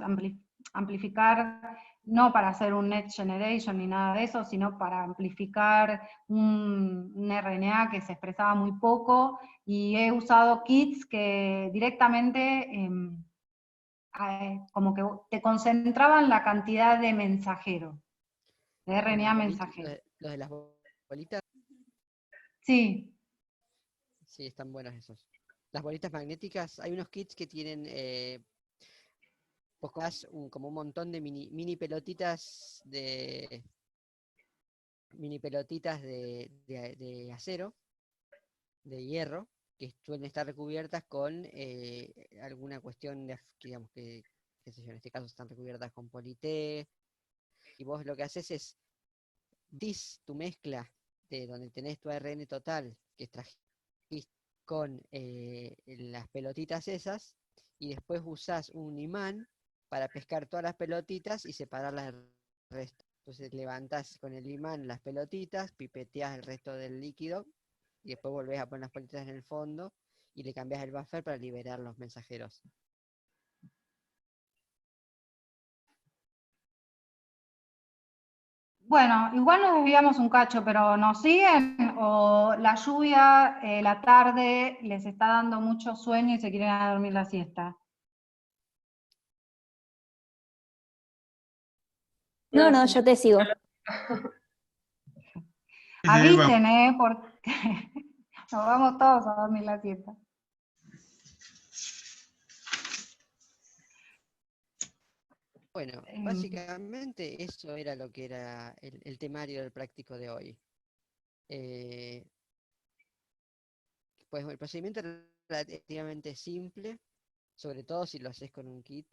amplificar, no para hacer un Next Generation ni nada de eso, sino para amplificar un RNA que se expresaba muy poco, y he usado kits que directamente como que te concentraban la cantidad de mensajero, de RNA mensajero. Los de las bolitas, Sí, sí, están buenos esos. Las bolitas magnéticas, hay unos kits que tienen, vos colgás como un montón de mini pelotitas de acero, de hierro, que suelen estar recubiertas con alguna cuestión digamos que, qué sé yo, en este caso están recubiertas con polité, y vos lo que haces es tu mezcla de donde tenés tu ARN total que trajiste con las pelotitas esas, y después usás un imán para pescar todas las pelotitas y separarlas del resto. Entonces levantás con el imán las pelotitas, pipeteás el resto del líquido, y después volvés a poner las pelotitas en el fondo y le cambias el buffer para liberar los mensajeros. bueno, igual nos desviamos un cacho, pero ¿nos siguen? ¿O la lluvia, la tarde, les está dando mucho sueño y se quieren ir a dormir la siesta? No, no, sí. yo te sigo. Avisen, porque nos vamos todos a dormir la siesta. Bueno, Em, básicamente eso era lo que era el temario del práctico de hoy. Pues el procedimiento es relativamente simple, sobre todo si lo haces con un kit.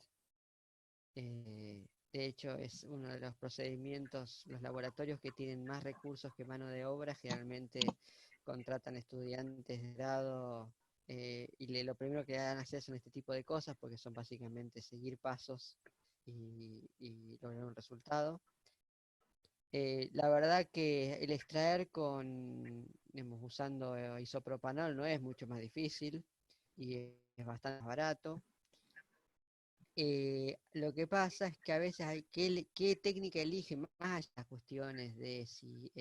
De hecho, es uno de los procedimientos, los laboratorios que tienen más recursos que mano de obra, generalmente contratan estudiantes de grado, y lo primero que van a hacer son este tipo de cosas, porque son básicamente seguir pasos y lograr un resultado. La verdad que el extraer digamos, usando isopropanol no es mucho más difícil y es bastante más barato. Lo que pasa es que a veces hay qué técnica elige, más allá de las cuestiones de si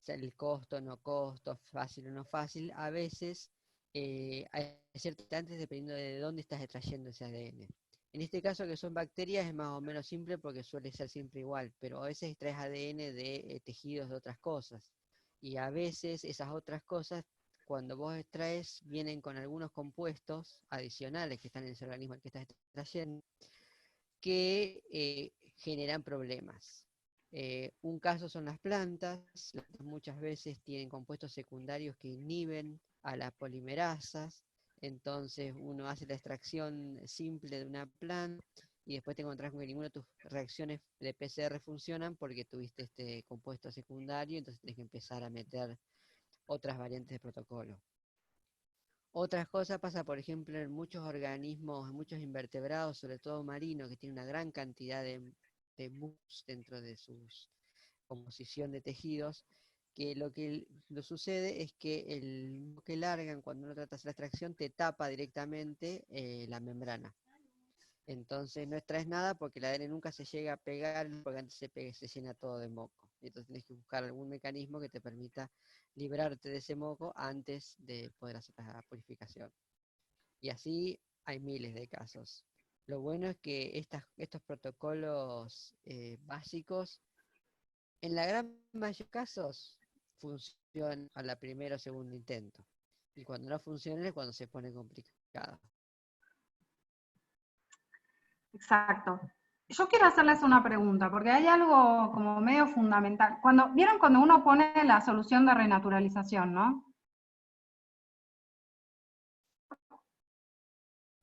el costo o no costo, fácil o no fácil, a veces hay ciertos limitantes dependiendo de dónde estás extrayendo ese ADN. En este caso, que son bacterias, es más o menos simple porque suele ser siempre igual, pero a veces extraes ADN de tejidos de otras cosas, y a veces esas otras cosas, cuando vos extraes, vienen con algunos compuestos adicionales que están en ese organismo al que estás extrayendo, que generan problemas. Un caso son las plantas. Las plantas muchas veces tienen compuestos secundarios que inhiben a las polimerasas, entonces uno hace la extracción simple de una planta y después te encontrás con que ninguna de tus reacciones de PCR funcionan porque tuviste este compuesto secundario, entonces tienes que empezar a meter otras variantes de protocolo. Otras cosas pasa, por ejemplo, en muchos organismos, en muchos invertebrados, sobre todo marinos, que tienen una gran cantidad de mus dentro de su composición de tejidos, que lo sucede es que el que largan cuando uno trata de hacer la extracción te tapa directamente la membrana. Entonces no extraes nada porque el ADN nunca se llega a pegar, porque antes se llena todo de moco. Entonces tienes que buscar algún mecanismo que te permita librarte de ese moco antes de poder hacer la purificación. Y así hay miles de casos. Lo bueno es que estos protocolos básicos, en la gran mayoría de casos, funcionan a la primera o segundo intento. Y cuando no funcionan es cuando se pone complicado. Exacto. Yo quiero hacerles una pregunta, porque hay algo como medio fundamental. ¿Vieron cuando uno pone la solución de renaturalización, no?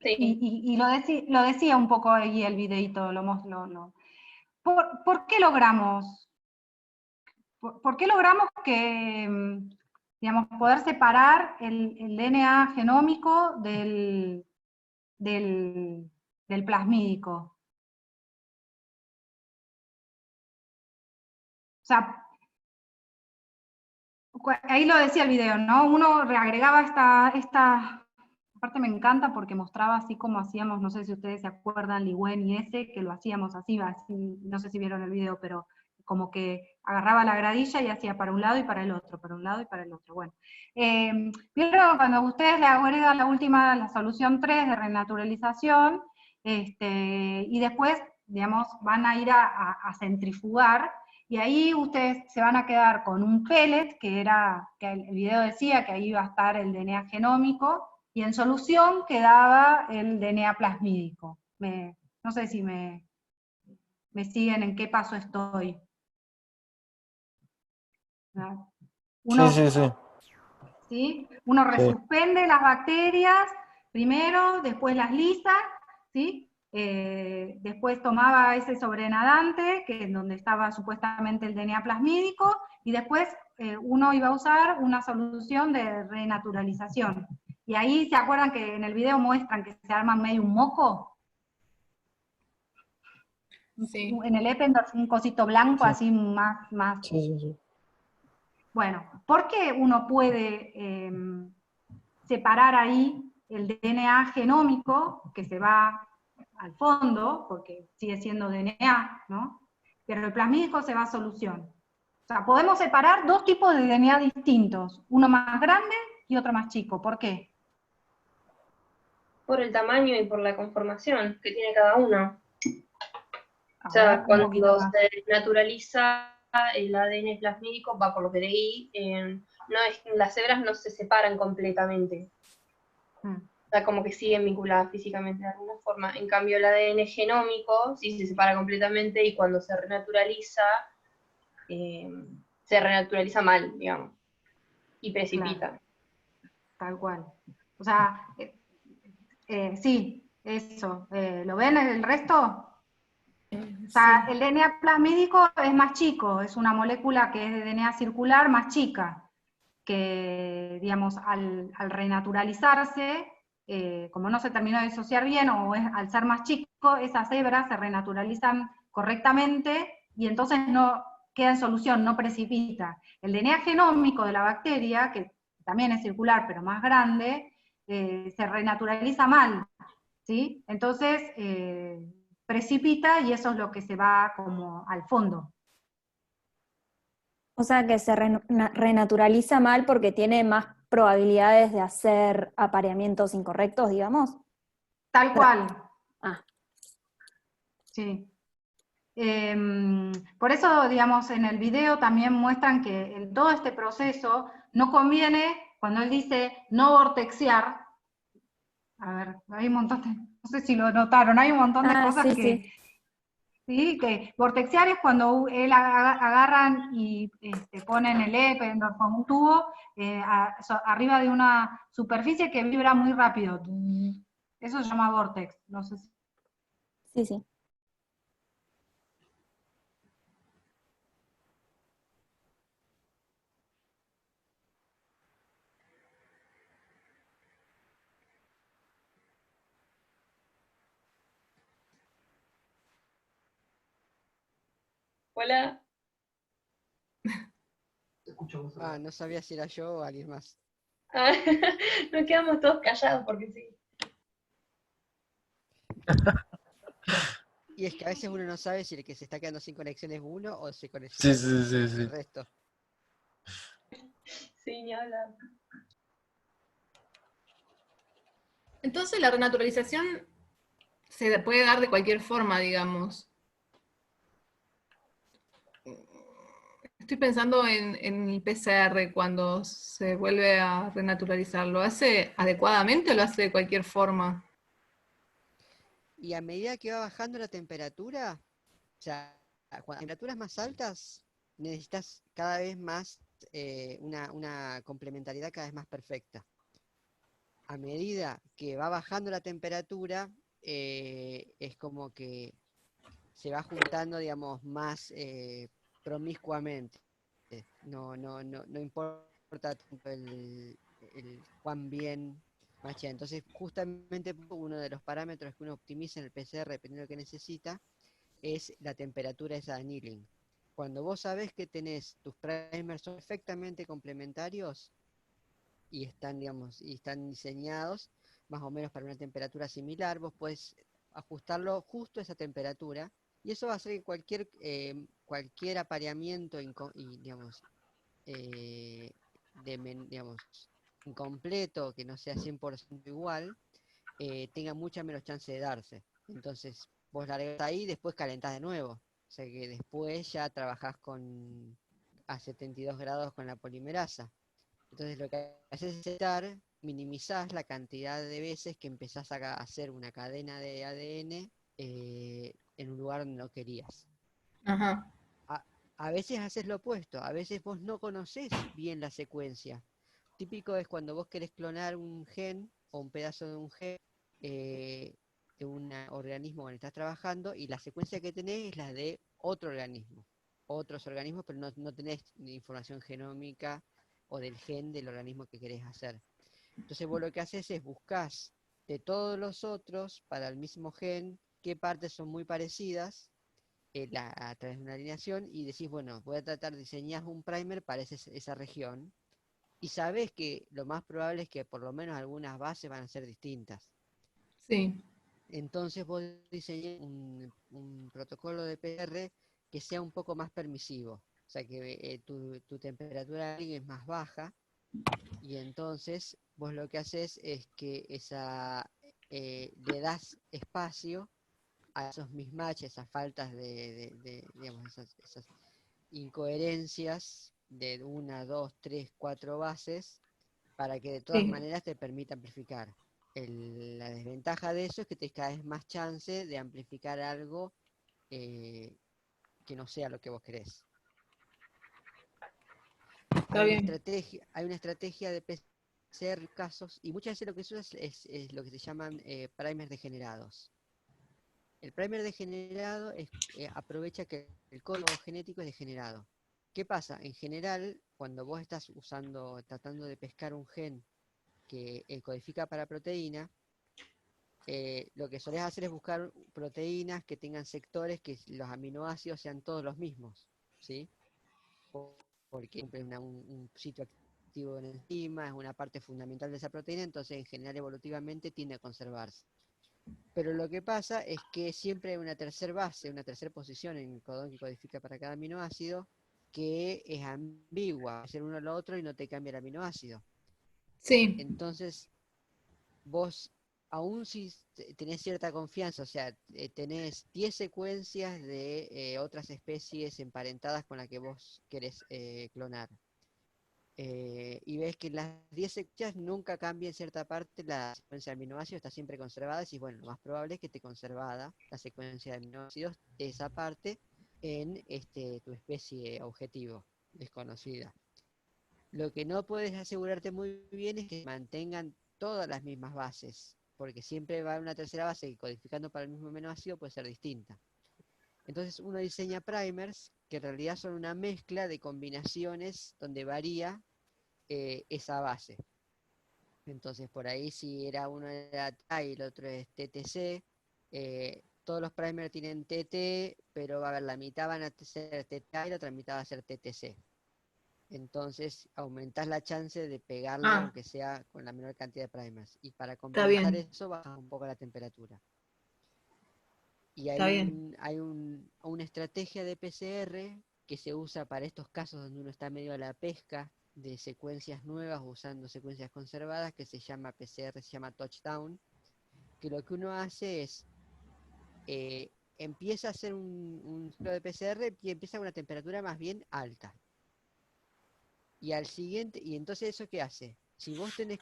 Sí. Y lo decía un poco ahí el videito, ¿Por qué logramos? ¿Por qué logramos que, digamos, poder separar el DNA genómico del del plasmídico. O sea, ahí lo decía el video, ¿no? Uno reagregaba esta parte me encanta porque mostraba así como hacíamos, no sé si ustedes se acuerdan, Ligüen y ese, que lo hacíamos así, no sé si vieron el video, pero como que agarraba la gradilla y hacía para un lado y para el otro, para un lado y para el otro. Bueno, vieron cuando ustedes le agregan la solución 3 de renaturalización, y después, digamos, van a ir a centrifugar, y ahí ustedes se van a quedar con un pellet, que el video decía que ahí iba a estar el DNA genómico, y en solución quedaba el DNA plasmídico. No sé si me siguen en qué paso estoy. Uno, Sí, sí, sí. ¿sí? Uno Sí. resuspende las bacterias primero, después las lisa, ¿sí? Después tomaba ese sobrenadante, que es donde estaba supuestamente el DNA plasmídico, y después uno iba a usar una solución de renaturalización. Y ahí, ¿se acuerdan que en el video muestran que se arma medio un moco? Sí. En el Eppendorf un cosito blanco, Sí. así más... Sí, sí, sí. Bueno, ¿por qué uno puede separar ahí el DNA genómico, que se va al fondo, porque sigue siendo DNA, ¿no? Pero el plasmídico se va a solución. O sea, podemos separar dos tipos de DNA distintos, uno más grande y otro más chico. ¿Por qué? Por el tamaño y por la conformación que tiene cada uno. A O sea, ver, un poquito cuando más. se naturaliza el ADN plasmídico, va por lo que leí, las hebras no se separan completamente. Mm. O sea, como que siguen vinculadas físicamente de alguna forma. En cambio, el ADN genómico sí se separa completamente y cuando se renaturaliza mal, digamos, y precipita. Claro, tal cual. O sea, sí, eso. ¿Lo ven el resto? O sea, Sí. el DNA plasmídico es más chico, es una molécula que es de DNA circular más chica, que, digamos, al renaturalizarse, como no se terminó de disociar bien, al ser más chico, esas hebras se renaturalizan correctamente, y entonces no queda en solución, no precipita. El DNA genómico de la bacteria, que también es circular, pero más grande, se renaturaliza mal, ¿sí? Entonces, precipita y eso es lo que se va como al fondo. O sea que se renaturaliza mal porque tiene más probabilidades de hacer apareamientos incorrectos, digamos. Tal cual. Ah. Sí. Por eso, digamos, en el video también muestran que en todo este proceso no conviene, cuando él dice no vortexear, a ver, hay un montón de, no sé si lo notaron, hay un montón de cosas Sí, que... sí. ¿Sí? Que vortexear es cuando él agarran y ponen el Eppendorf con un tubo arriba de una superficie que vibra muy rápido. Eso se llama vortex. No sé si... Sí, sí. Hola. Ah, no sabía si era yo o alguien más. Ah, nos quedamos todos callados porque sí. Y es que a veces uno no sabe si el que se está quedando sin conexión es uno o se Sí, conexiona sí, sí, el sí. resto. Sí, ni hablar. Entonces la renaturalización se puede dar de cualquier forma, digamos. Estoy pensando en el PCR cuando se vuelve a renaturalizar. ¿Lo hace adecuadamente o lo hace de cualquier forma? Y a medida que va bajando la temperatura, o sea, a temperaturas más altas, necesitas cada vez más una complementariedad cada vez más perfecta. A medida que va bajando la temperatura, es como que se va juntando, digamos, más promiscuamente. No importa tanto el cuán bien Machea. Entonces, justamente uno de los parámetros que uno optimiza en el PCR, dependiendo de lo que necesita, es la temperatura esa de annealing. Cuando vos sabés que tenés tus primers son perfectamente complementarios y están, digamos, y están diseñados más o menos para una temperatura similar, vos podés ajustarlo justo a esa temperatura, y eso va a hacer que cualquier apareamiento digamos, digamos, incompleto, que no sea 100% igual, tenga mucha menos chance de darse. Entonces, vos largás ahí y después calentás de nuevo. O sea que después ya trabajás a 72 grados con la polimerasa. Entonces lo que haces es minimizás la cantidad de veces que empezás a hacer una cadena de ADN en un lugar donde no querías. Ajá. A veces haces lo opuesto, a veces vos no conocés bien la secuencia. Típico es cuando vos querés clonar un gen o un pedazo de un gen de un organismo con el que estás trabajando, y la secuencia que tenés es la de otro organismo, otros organismos, pero no tenés información genómica o del gen del organismo que querés hacer. Entonces vos lo que haces es buscás de todos los otros para el mismo gen qué partes son muy parecidas a través de una alineación, y decís, bueno, voy a tratar de diseñar un primer para esa región, y sabés que lo más probable es que por lo menos algunas bases van a ser distintas. Sí. Entonces vos diseñás un protocolo de PR que sea un poco más permisivo, o sea que tu temperatura es más baja, y entonces vos lo que haces es que le das espacio a esos mismatches, esas faltas digamos, esas incoherencias de 1, 2, 3, 4 bases, para que de todas Sí. maneras te permita amplificar. La desventaja de eso es que tenés cada vez más chance de amplificar algo que no sea lo que vos querés. Está bien. Hay una estrategia de PCR casos, y muchas veces lo que se usa es lo que se llaman primers degenerados. El primer degenerado aprovecha que el código genético es degenerado. ¿Qué pasa? En general, cuando vos estás tratando de pescar un gen que codifica para proteína, lo que solés hacer es buscar proteínas que tengan sectores que los aminoácidos sean todos los mismos, ¿sí? Porque cumple un sitio activo en la enzima, es una parte fundamental de esa proteína, entonces en general evolutivamente tiende a conservarse. Pero lo que pasa es que siempre hay una tercera base, una tercera posición en el codón que codifica para cada aminoácido, que es ambigua, va a ser uno o lo otro y no te cambia el aminoácido. Sí. Entonces, vos, aún si tenés cierta confianza, o sea, tenés 10 secuencias de otras especies emparentadas con la que vos querés clonar, y ves que en las 10 secuencias nunca cambia en cierta parte la secuencia de aminoácidos, está siempre conservada, y bueno, lo más probable es que esté conservada la secuencia de aminoácidos de esa parte en tu especie objetivo desconocida. Lo que no puedes asegurarte muy bien es que mantengan todas las mismas bases, porque siempre va a haber una tercera base que, codificando para el mismo aminoácido, puede ser distinta. Entonces uno diseña primers que en realidad son una mezcla de combinaciones donde varía esa base. Entonces por ahí, si uno era TAI y el otro es TTC, todos los primers tienen TT, pero va a haber la mitad van a ser TTA y la otra mitad va a ser TTC. Entonces aumentás la chance de pegarle, aunque sea con la menor cantidad de primers. Y para compensar eso, bajas un poco la temperatura. Y hay una estrategia de PCR que se usa para estos casos donde uno está medio a la pesca de secuencias nuevas usando secuencias conservadas, que se llama PCR, se llama Touchdown, que lo que uno hace es empieza a hacer un ciclo de PCR y empieza a una temperatura más bien alta. Y al siguiente, y entonces ¿eso qué hace? Si vos tenés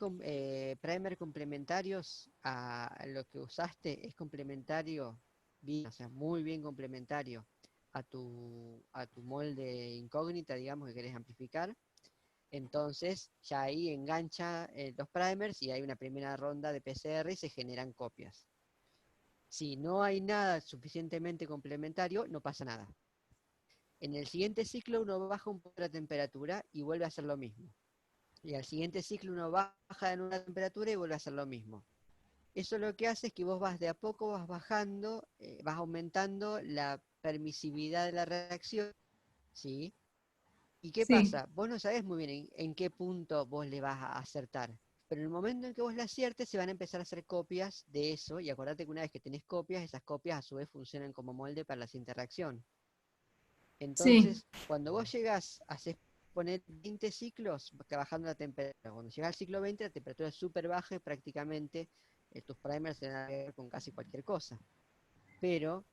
primer complementarios a lo que usaste, es complementario, bien, o sea, muy bien complementario a tu molde incógnita, digamos, que querés amplificar, entonces ya ahí engancha los primers y hay una primera ronda de PCR y se generan copias. Si no hay nada suficientemente complementario, no pasa nada. En el siguiente ciclo uno baja un poco la temperatura y vuelve a hacer lo mismo. Y al siguiente ciclo uno baja en una temperatura y vuelve a hacer lo mismo. Eso lo que hace es que vos vas de a poco, vas bajando, vas aumentando la permisividad de la reacción, ¿sí? ¿Y qué Sí, pasa? Vos no sabés muy bien en qué punto vos le vas a acertar. Pero en el momento en que vos le aciertes, se van a empezar a hacer copias de eso. Y acordate que una vez que tenés copias, esas copias a su vez funcionan como molde para la siguiente reacción. sí, Entonces, cuando vos llegás, haces poner 20 ciclos, bajando la temperatura. Cuando llegás al ciclo 20, la temperatura es súper baja y prácticamente tus primers se van a ver con casi cualquier cosa. Pero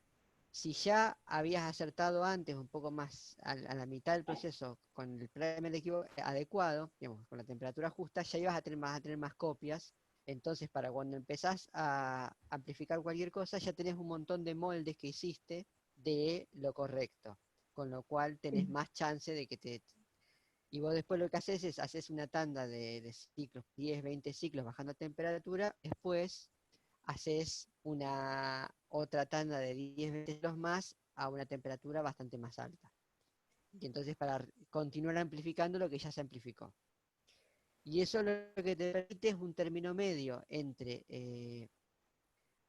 si ya habías acertado antes, un poco más a la mitad del proceso, con el primer adecuado, digamos, con la temperatura justa, ya ibas a tener más copias. Entonces, para cuando empezás a amplificar cualquier cosa, ya tenés un montón de moldes que hiciste de lo correcto. Con lo cual tenés sí. más chance de que te... Y vos después lo que haces es, haces una tanda de ciclos, 10, 20 ciclos bajando temperatura, después haces una otra tanda de 10 veces los más a una temperatura bastante más alta. Y entonces para continuar amplificando lo que ya se amplificó. Y eso lo que te permite es un término medio entre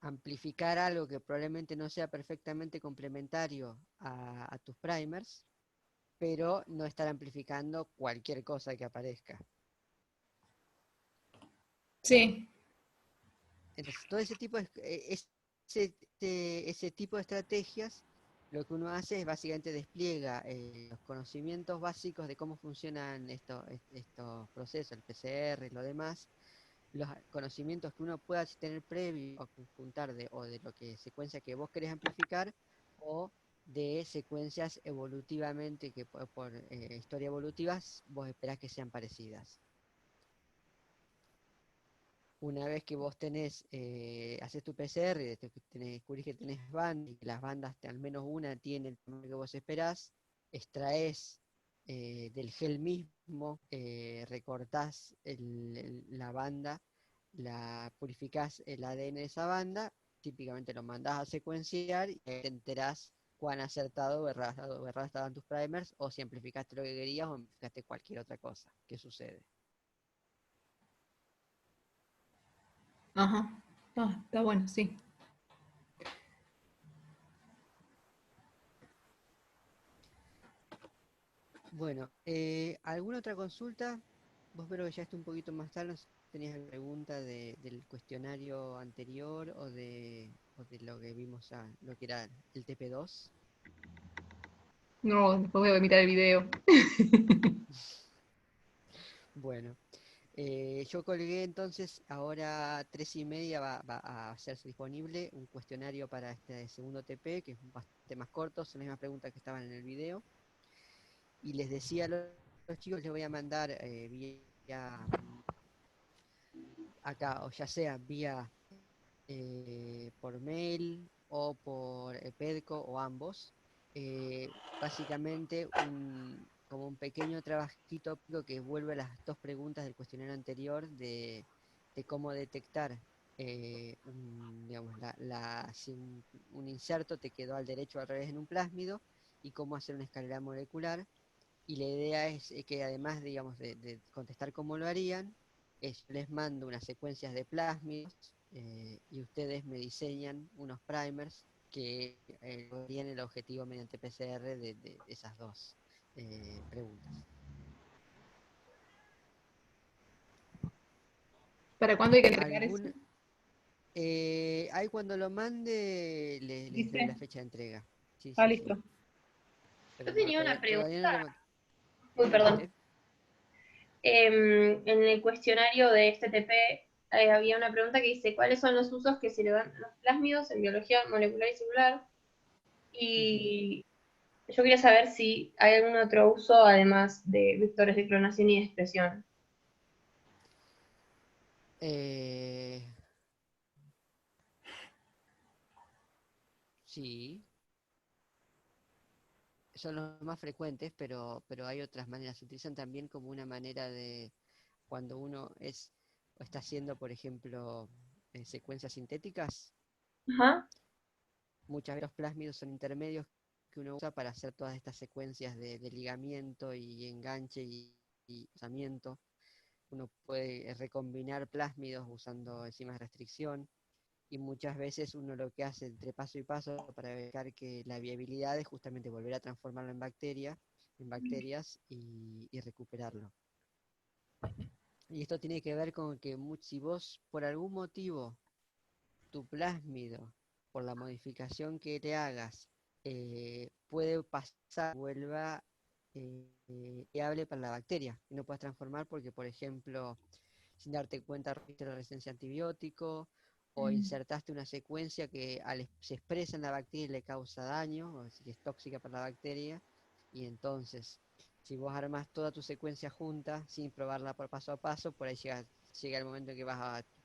amplificar algo que probablemente no sea perfectamente complementario a tus primers, pero no estar amplificando cualquier cosa que aparezca. Sí, Entonces, todo ese tipo ese tipo de estrategias, lo que uno hace es básicamente despliega los conocimientos básicos de cómo funcionan estos procesos, el PCR y lo demás, los conocimientos que uno pueda tener previo o conjuntar o de lo que secuencia que vos querés amplificar, o de secuencias evolutivamente que por historia evolutivas vos esperás que sean parecidas. Una vez que vos haces tu PCR, y descubrís que tenés bandas, y que las bandas, al menos una, tiene el tamaño que vos esperás, extraes del gel mismo, recortás la banda, la purificás el ADN de esa banda, típicamente lo mandás a secuenciar y te enterás cuán acertado o errado estaban tus primers, o si amplificaste lo que querías o amplificaste cualquier otra cosa. ¿Qué sucede? ajá. Ah, está bueno, sí. Bueno, ¿alguna otra consulta? Vos creo que ya está un poquito más tarde, no sé si tenías alguna pregunta del cuestionario anterior o de lo que vimos lo que era el TP2. No, después voy a mirar el video. Bueno, yo colgué entonces, ahora 3:30 va a hacerse disponible un cuestionario para este segundo TP, que es bastante más corto, son las mismas preguntas que estaban en el video. Y les decía a los chicos, les voy a mandar vía acá, o ya sea vía por mail o por Pedco o ambos. Básicamente como un pequeño trabajito que vuelve a las dos preguntas del cuestionario anterior de cómo detectar digamos, si un inserto te quedó al derecho o al revés en un plásmido, y cómo hacer una escalera molecular. Y la idea es que además, digamos, de contestar cómo lo harían, yo les mando unas secuencias de plásmidos, y ustedes me diseñan unos primers que logren el objetivo mediante PCR de esas dos preguntas. ¿Para cuándo hay que entregar eso? Ahí cuando lo mande les doy la ¿Viste? fecha de entrega. Sí, Ah, sí, sí. listo. Pero Yo no, tenía una todavía no pregunta. lo Uy, dígame perdón. usted. En el cuestionario de este TP había una pregunta que dice, ¿cuáles son los usos que se le dan a los plásmidos en biología molecular y celular? Ujú. Y yo quería saber si hay algún otro uso además de vectores de clonación y de expresión. Eh, sí, son los más frecuentes, pero hay otras maneras. Se utilizan también como una manera de cuando uno o está haciendo, por ejemplo, secuencias sintéticas. Ajá. Muchas veces los plásmidos son intermedios que uno usa para hacer todas estas secuencias de ligamiento y enganche y usamiento. uno puede recombinar plásmidos usando enzimas de restricción, y muchas veces uno lo que hace entre paso y paso para verificar que la viabilidad es justamente volver a transformarlo en bacterias y recuperarlo. Y esto tiene que ver con que si vos por algún motivo tu plásmido, por la modificación que le hagas, puede pasar, vuelva viable para la bacteria, y no puedas transformar porque, por ejemplo, sin darte cuenta rompiste la resistencia a antibiótico, o insertaste una secuencia que se expresa en la bacteria y le causa daño, o si es tóxica para la bacteria, y entonces, si vos armás toda tu secuencia junta, sin probarla por paso a paso, por ahí llega el momento en que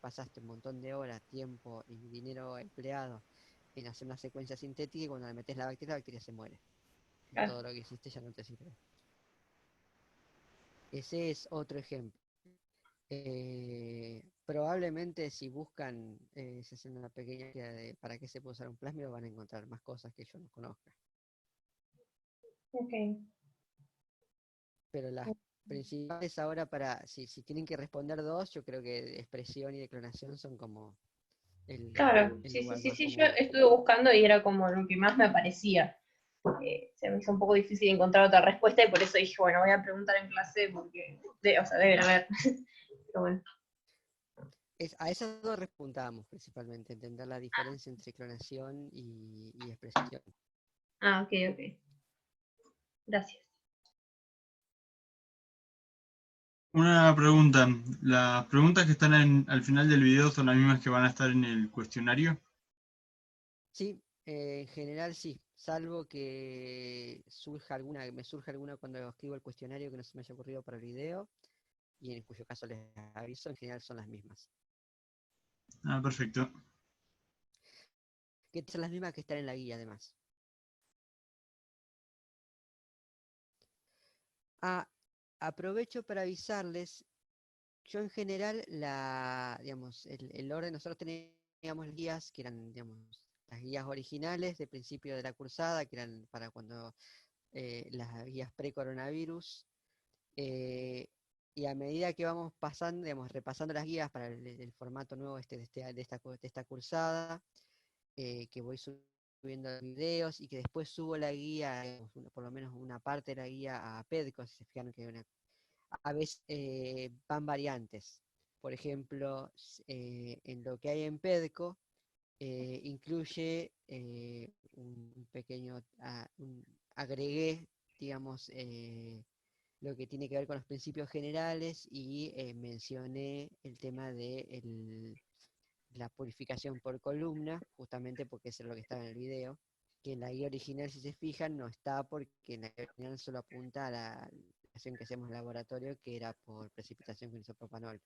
pasaste un montón de horas, tiempo y dinero empleado en hacer una secuencia sintética, y cuando le metes la bacteria se muere. Y Claro. todo lo que hiciste ya no te sirve. Ese es otro ejemplo. Probablemente si buscan, se hacen una pequeña idea de para qué se puede usar un plásmido, van a encontrar más cosas que yo no conozca. Ok. Pero las principales ahora si tienen que responder dos, yo creo que expresión y declinación son como Claro, el sí, lugar sí, más yo común. estuve buscando y era como lo que más me aparecía. Se me hizo un poco difícil encontrar otra respuesta y por eso dije, bueno, voy a preguntar en clase porque, o sea, deben haber. Pero bueno. A esas dos repuntábamos principalmente, entender la diferencia entre clonación y expresión. Ah, ok, ok. Gracias. Una pregunta. ¿Las preguntas que están al final del video son las mismas que van a estar en el cuestionario? Sí, en general sí, salvo que me surja alguna cuando escribo el cuestionario que no se me haya ocurrido para el video, y en cuyo caso les aviso, en general son las mismas. Ah, perfecto. Que son las mismas que están en la guía, además. Aprovecho para avisarles, yo en general, digamos, el orden, nosotros teníamos guías que eran, digamos, las guías originales de principio de la cursada, que eran para cuando las guías pre-coronavirus, y a medida que vamos pasando, digamos, repasando las guías para el formato nuevo de esta cursada, que voy subiendo videos y que después subo la guía, digamos, por lo menos una parte de la guía a PEDCO, si se fijan que a veces van variantes. Por ejemplo, en lo que hay en PEDCO, incluye un pequeño, agregué, digamos, lo que tiene que ver con los principios generales, y mencioné el tema de la purificación por columna, justamente porque eso es lo que estaba en el video, que en la guía original, si se fijan, no está, porque en la guía original solo apunta a la acción que hacemos en laboratorio, que era por precipitación con isopropanol.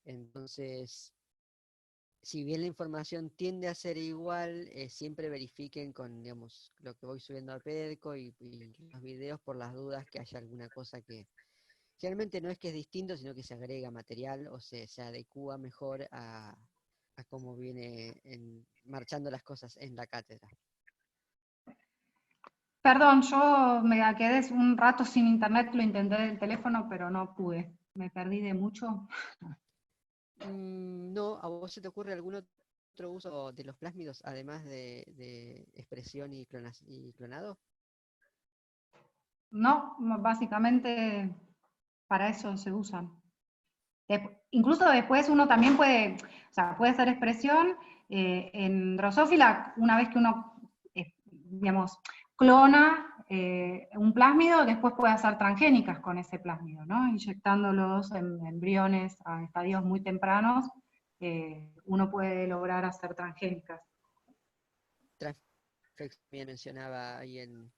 Entonces, si bien la información tiende a ser igual, siempre verifiquen con, digamos, lo que voy subiendo a PEDCO y los videos, por las dudas que haya alguna cosa que generalmente no es que es distinto, sino que se agrega material o se adecúa mejor a cómo viene marchando las cosas en la cátedra. Perdón, yo me quedé un rato sin internet, lo intenté del teléfono, pero no pude. Me perdí de mucho. No, ¿a vos se te ocurre algún otro uso de los plásmidos, además de expresión y clonado? No, básicamente para eso se usan. Incluso después uno también puede, o sea, puede hacer expresión en Drosophila, una vez que uno, digamos, clona un plásmido, después puede hacer transgénicas con ese plásmido, ¿no? Inyectándolos en embriones a estadios muy tempranos, uno puede lograr hacer transgénicas. Bien mencionaba ahí en...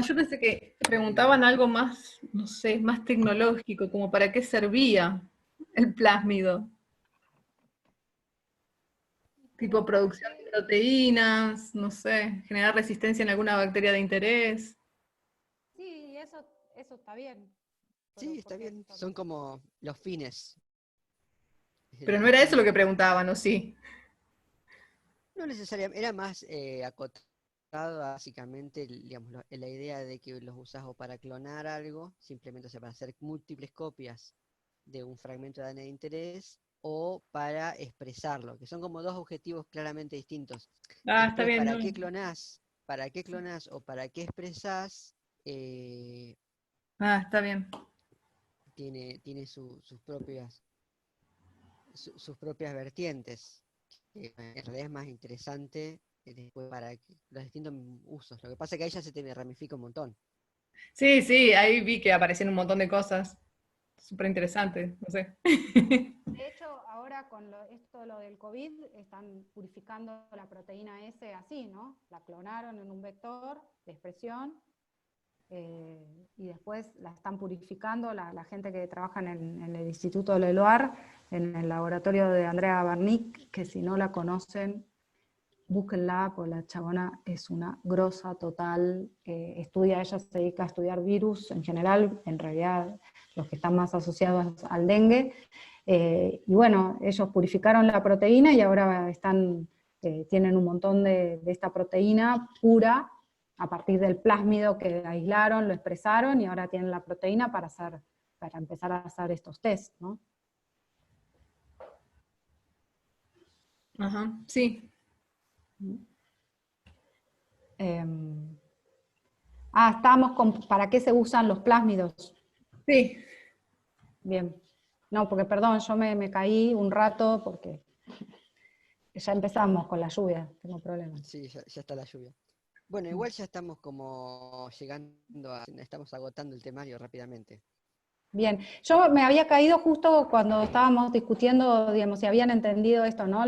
Yo pensé que preguntaban algo más, no sé, más tecnológico, como para qué servía el plásmido. Tipo producción de proteínas, no sé, generar resistencia en alguna bacteria de interés. Sí, eso está bien. Sí, está bien, son como los fines. Pero no era eso lo que preguntaban, ¿o sí? No necesariamente, era más acotado básicamente, digamos, la idea de que los usas o para clonar algo, simplemente, o sea, para hacer múltiples copias de un fragmento de ADN de interés, o para expresarlo, que son como dos objetivos claramente distintos. Ah, está Después, bien, ¿para no. qué clonás? ¿Para qué clonás o para qué expresás? Ah, está bien. Tiene sus propias vertientes. Que en realidad es más interesante después para los distintos usos. Lo que pasa es que ahí ya se te ramifica un montón. Sí, sí, ahí vi que aparecían un montón de cosas. Súper interesante, no sé. De hecho, ahora con esto lo del COVID, están purificando la proteína S así, ¿no? La clonaron en un vector de expresión y después la están purificando la gente que trabaja en el Instituto de Leloir, en el laboratorio de Andrea Barnick, que si no la conocen, búsquenla, porque la chabona es una grosa total, ella se dedica a estudiar virus en general, en realidad los que están más asociados al dengue, y bueno, ellos purificaron la proteína y ahora tienen un montón de esta proteína pura, a partir del plásmido que aislaron, lo expresaron, y ahora tienen la proteína para empezar a hacer estos test, ¿no? Ajá, sí. Estábamos con ¿para qué se usan los plásmidos? Sí. Bien. No, porque perdón, yo me caí un rato porque ya empezamos con la lluvia, tengo problemas. Sí, ya está la lluvia. Bueno, igual ya estamos como estamos agotando el temario rápidamente. Bien, yo me había caído justo cuando estábamos discutiendo, digamos, si habían entendido esto, ¿no?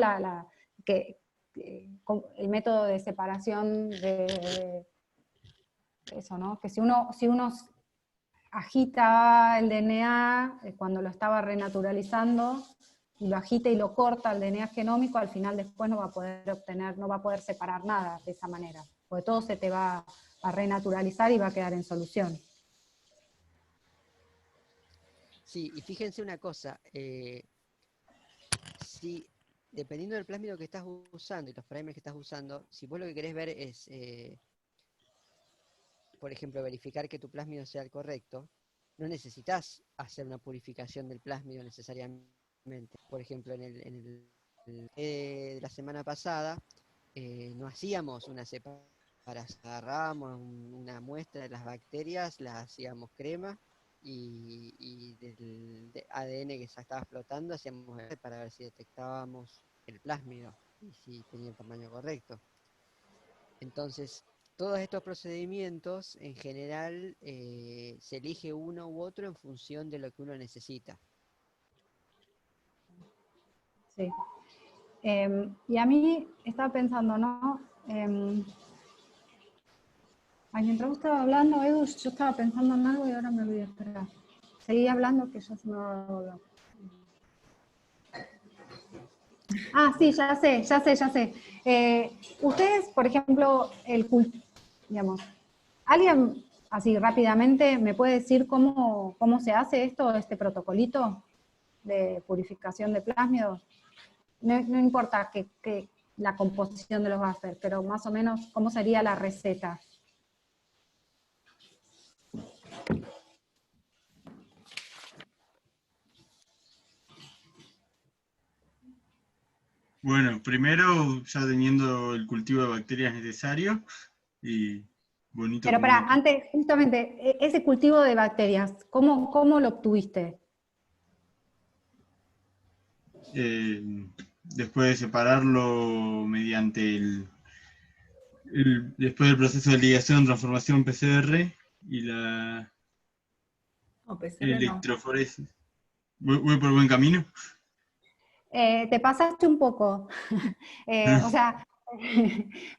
El método de separación de eso, ¿no? Que si uno agita el DNA cuando lo estaba renaturalizando, y lo agita y lo corta el DNA genómico, al final después no va a poder separar nada de esa manera, porque todo se te va a renaturalizar y va a quedar en solución. Sí, y fíjense una cosa, si dependiendo del plásmido que estás usando y los primers que estás usando, si vos lo que querés ver es, por ejemplo, verificar que tu plásmido sea el correcto, no necesitas hacer una purificación del plásmido necesariamente. Por ejemplo, en el de la semana pasada, no hacíamos una separación, agarrábamos una muestra de las bacterias, las hacíamos crema, y del ADN que se estaba flotando hacíamos para ver si detectábamos el plásmido y si tenía el tamaño correcto. Entonces, todos estos procedimientos, en general, se elige uno u otro en función de lo que uno necesita. Sí. Y a mí estaba pensando, ¿no? Mientras vos estabas hablando, Edu, yo estaba pensando en algo y ahora me olvidé. Espera. Seguí hablando que ya se me va a volver. Sí, ya sé. Ustedes, por ejemplo, digamos, ¿alguien así rápidamente me puede decir cómo se hace este protocolito de purificación de plásmidos? No importa que la composición de los bufers, pero más o menos cómo sería la receta. Bueno, primero ya teniendo el cultivo de bacterias necesario y bonito. Pero antes, justamente, ese cultivo de bacterias, ¿cómo lo obtuviste? Después de separarlo mediante después del proceso de ligación, transformación PCR y la electroforesis. ¿Voy por buen camino? Te pasaste un poco. O sea,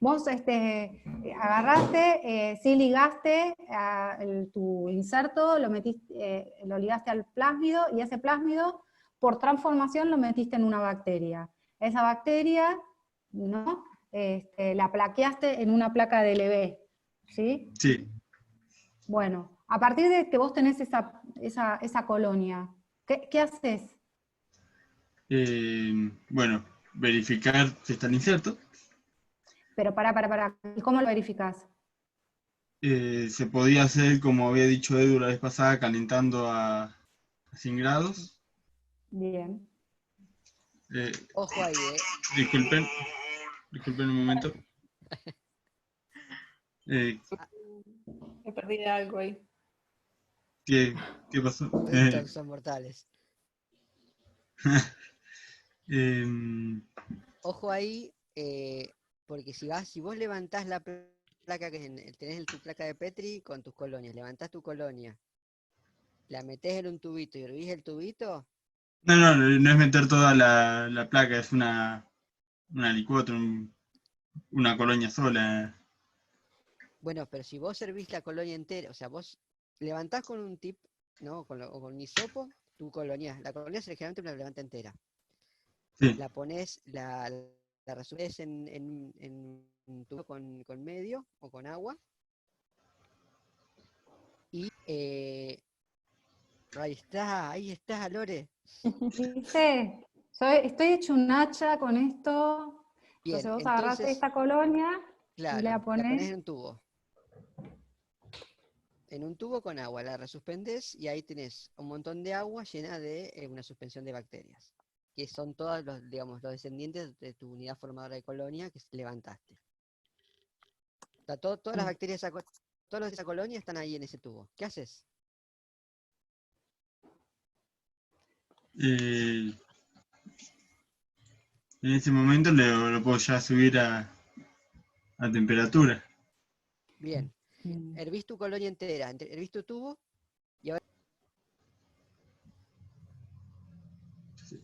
vos agarraste, sí ligaste tu inserto, lo ligaste al plásmido, y ese plásmido, por transformación, lo metiste en una bacteria. Esa bacteria, ¿no? La plaqueaste en una placa de LB, ¿sí? Sí. Bueno, a partir de que vos tenés esa colonia, ¿qué haces? Bueno, verificar si está el inserto. Pero pará. ¿Y cómo lo verificás? Se podía hacer, como había dicho Edu la vez pasada, calentando a 100 grados. Bien. Ojo ahí, Disculpen un momento. Me perdí de algo ahí. ¿Qué pasó? Estos son mortales. Ojo ahí, porque si vos levantás la placa tenés tu placa de Petri con tus colonias, levantás tu colonia, la metés en un tubito y hervís el tubito. No es meter toda la placa, es una licuadora, una colonia sola. Bueno, pero si vos servís la colonia entera, o sea, vos levantás con un tip, ¿no? O con un hisopo, tu colonia. La colonia generalmente la levanta entera. Sí. La pones, la resumes en un tubo con medio o con agua. Y ahí está, Lore. ¿Viste? Estoy hecho un hacha con esto. Bien, Entonces vos agarrás esta colonia y claro, la la ponés ponés. en un tubo. En un tubo con agua, la resuspendés y ahí tenés un montón de agua llena de una suspensión de bacterias, que son todos los descendientes de tu unidad formadora de colonia que levantaste. O sea, todas las bacterias, todos los de esa colonia están ahí en ese tubo. ¿Qué haces? En ese momento lo puedo ya subir a temperatura. Bien. Hervís tu colonia entera, hervís tu tubo y ahora...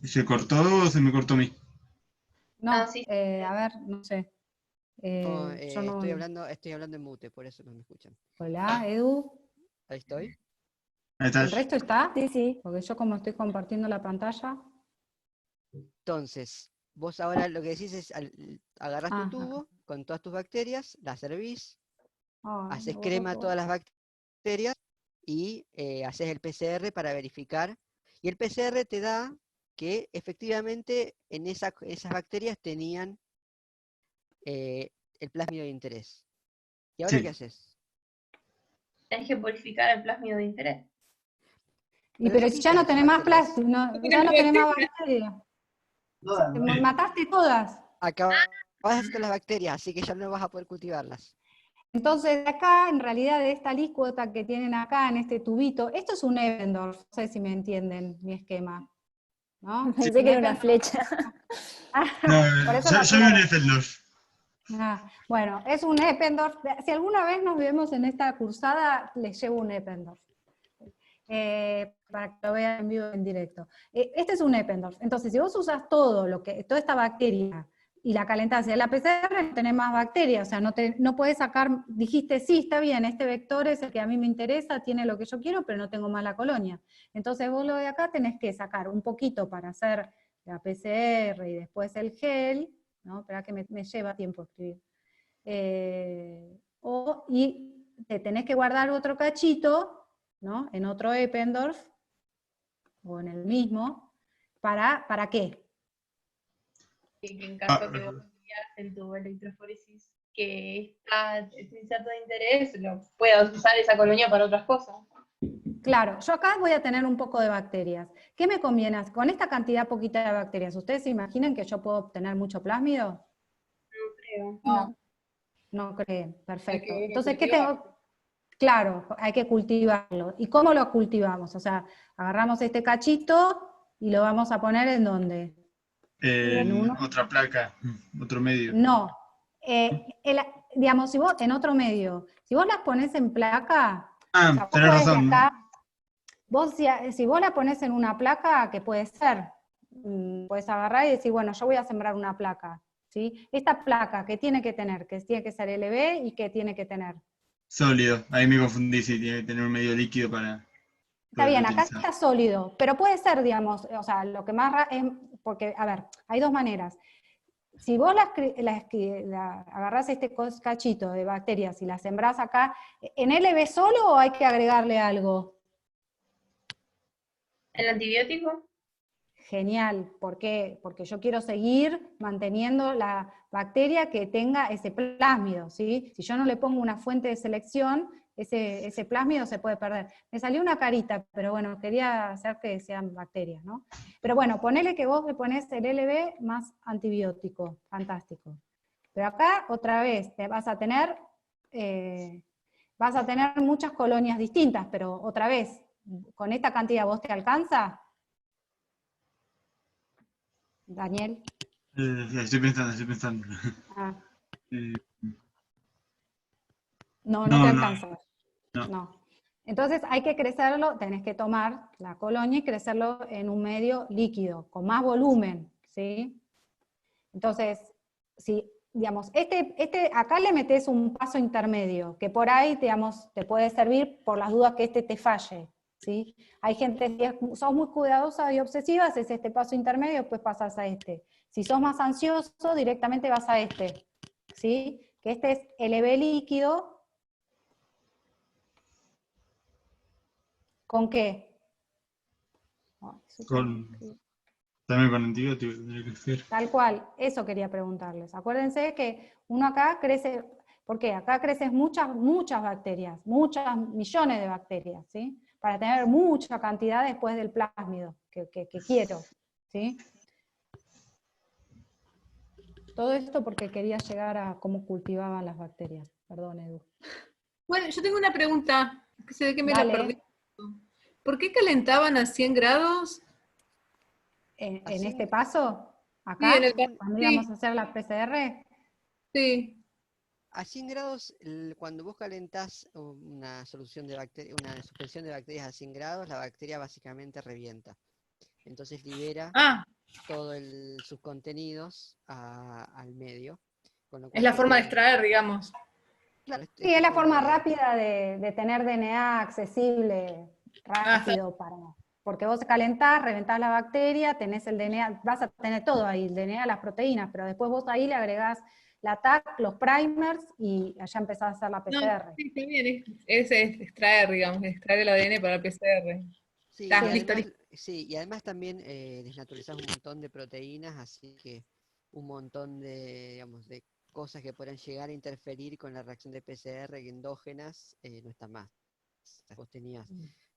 ¿Se cortó o se me cortó a mí? No, sí. a ver, no sé. No, Yo no... estoy hablando en mute, por eso no me escuchan. Hola, Edu. Ahí estoy. Ahí está. ¿El resto está? Sí. Porque yo como estoy compartiendo la pantalla. Entonces, vos ahora lo que decís es, agarrás tu Ajá. tubo con todas tus bacterias, las servís, Ay, haces me crema a borró todas las bacterias y haces el PCR para verificar. Y el PCR te da que efectivamente en esas bacterias tenían el plásmido de interés. ¿Y ahora Sí. qué haces? Tenés que purificar el plásmido de interés. Y pero si ya no tenés más plástico, ya no tenés más bacterias. Mataste todas. Acabaste con las bacterias, así que ya no vas a poder cultivarlas. Entonces, acá, en realidad, de esta alícuota que tienen acá en este tubito, esto es un Eppendorf, no sé si me entienden mi esquema, ¿no? Pensé que era una flecha. Por eso yo vi lo un aclaro. Eppendorf. Bueno, es un Eppendorf. Si alguna vez nos vemos en esta cursada, les llevo un Eppendorf. Para que lo vean en vivo en directo. Este es un Eppendorf. Entonces, si vos usas toda esta bacteria y la calentás y la PCR, no tenés más bacterias, o sea, no podés sacar, dijiste, sí, está bien, este vector es el que a mí me interesa, tiene lo que yo quiero, pero no tengo más la colonia. Entonces vos lo de acá tenés que sacar un poquito para hacer la PCR y después el gel, ¿no? Espera que me lleva tiempo escribir. Y te tenés que guardar otro cachito, ¿no? En otro Eppendorf, o en el mismo, ¿para qué? Que en caso que vos veas en tu electroforesis que este inserto de interés, puedas usar esa colonia para otras cosas. Claro, yo acá voy a tener un poco de bacterias. ¿Qué me conviene? Con esta cantidad poquita de bacterias, ¿ustedes se imaginan que yo puedo obtener mucho plásmido? No creo. No creen, perfecto. que Entonces, ¿qué cultivarlo. tengo? Claro, hay que cultivarlo. ¿Y cómo lo cultivamos? O sea, agarramos este cachito y lo vamos a poner ¿en dónde? En otra placa, otro medio. No. Digamos, si vos, en otro medio, si vos las pones en placa, o sea, vos tenés podés de razón. acá, vos si vos la pones en una placa, que puede ser, puedes agarrar y decir, bueno, yo voy a sembrar una placa, ¿sí? Esta placa, ¿qué tiene que tener? Que tiene que ser LB y ¿qué tiene que tener? Sólido, ahí me confundí, si tiene que tener un medio líquido para... Está bien, acá utilizar. está sólido, pero puede ser, digamos, o sea, lo que más es, porque, a ver, hay dos maneras. Si vos agarrás este cachito de bacterias y la sembrás acá, ¿en LB solo o hay que agregarle algo? ¿El antibiótico? genial. ¿Por qué? Porque yo quiero seguir manteniendo la bacteria que tenga ese plásmido, ¿sí? Si yo no le pongo una fuente de selección, ese plásmido se puede perder. Me salió una carita, pero bueno, quería hacer que sean bacterias, ¿no? Pero bueno, ponele que vos le pones el LB más antibiótico, fantástico. Pero acá, otra vez, te vas a tener muchas colonias distintas, pero otra vez, ¿con esta cantidad vos te alcanza? Daniel. Estoy pensando. Ah, Eh, no te no, alcanza. no. No. Entonces hay que crecerlo, tenés que tomar la colonia y crecerlo en un medio líquido, con más volumen, ¿sí? Entonces, si, digamos, acá le metes un paso intermedio, que por ahí, digamos, te puede servir por las dudas que te falle, ¿sí? Hay gente que sos muy cuidadosa y obsesiva, haces este paso intermedio, después pasas a este. Si sos más ansioso, directamente vas a este, ¿sí? Que este es LB líquido. ¿Con qué? También con antibióticos tendría que ser. Tal cual, eso quería preguntarles. Acuérdense que uno acá crece, ¿por qué? Acá crecen muchas bacterias, muchas millones de bacterias, ¿sí? Para tener mucha cantidad después del plásmido que quiero, ¿sí? Todo esto porque quería llegar a cómo cultivaban las bacterias. Perdón, Edu. Bueno, yo tengo una pregunta, que sé que me la Dale. perdí. ¿Por qué calentaban a 100 grados? En este paso, Sí, acá, en el cuando sí, íbamos a hacer la PCR, sí. A 100 grados, cuando vos calentás una solución de una suspensión de bacterias a 100 grados, la bacteria básicamente revienta. Entonces libera Ah, todos sus contenidos al medio. Con lo es cual la te forma de queda. extraer, digamos. Claro, sí, es la forma rápida de tener DNA accesible, Ah, está. rápido, porque vos calentás, reventás la bacteria, tenés el DNA, vas a tener todo ahí, el DNA, las proteínas, pero después vos ahí le agregás la TAC, los primers, y allá empezás a hacer la No, PCR. sí, está bien, es extraer, digamos, extraer el ADN para el PCR. Sí, Está, y listo, además, listo. sí, y además también desnaturalizás un montón de proteínas, así que un montón de, digamos, de cosas que puedan llegar a interferir con la reacción de PCR endógenas, no está más. Vos tenías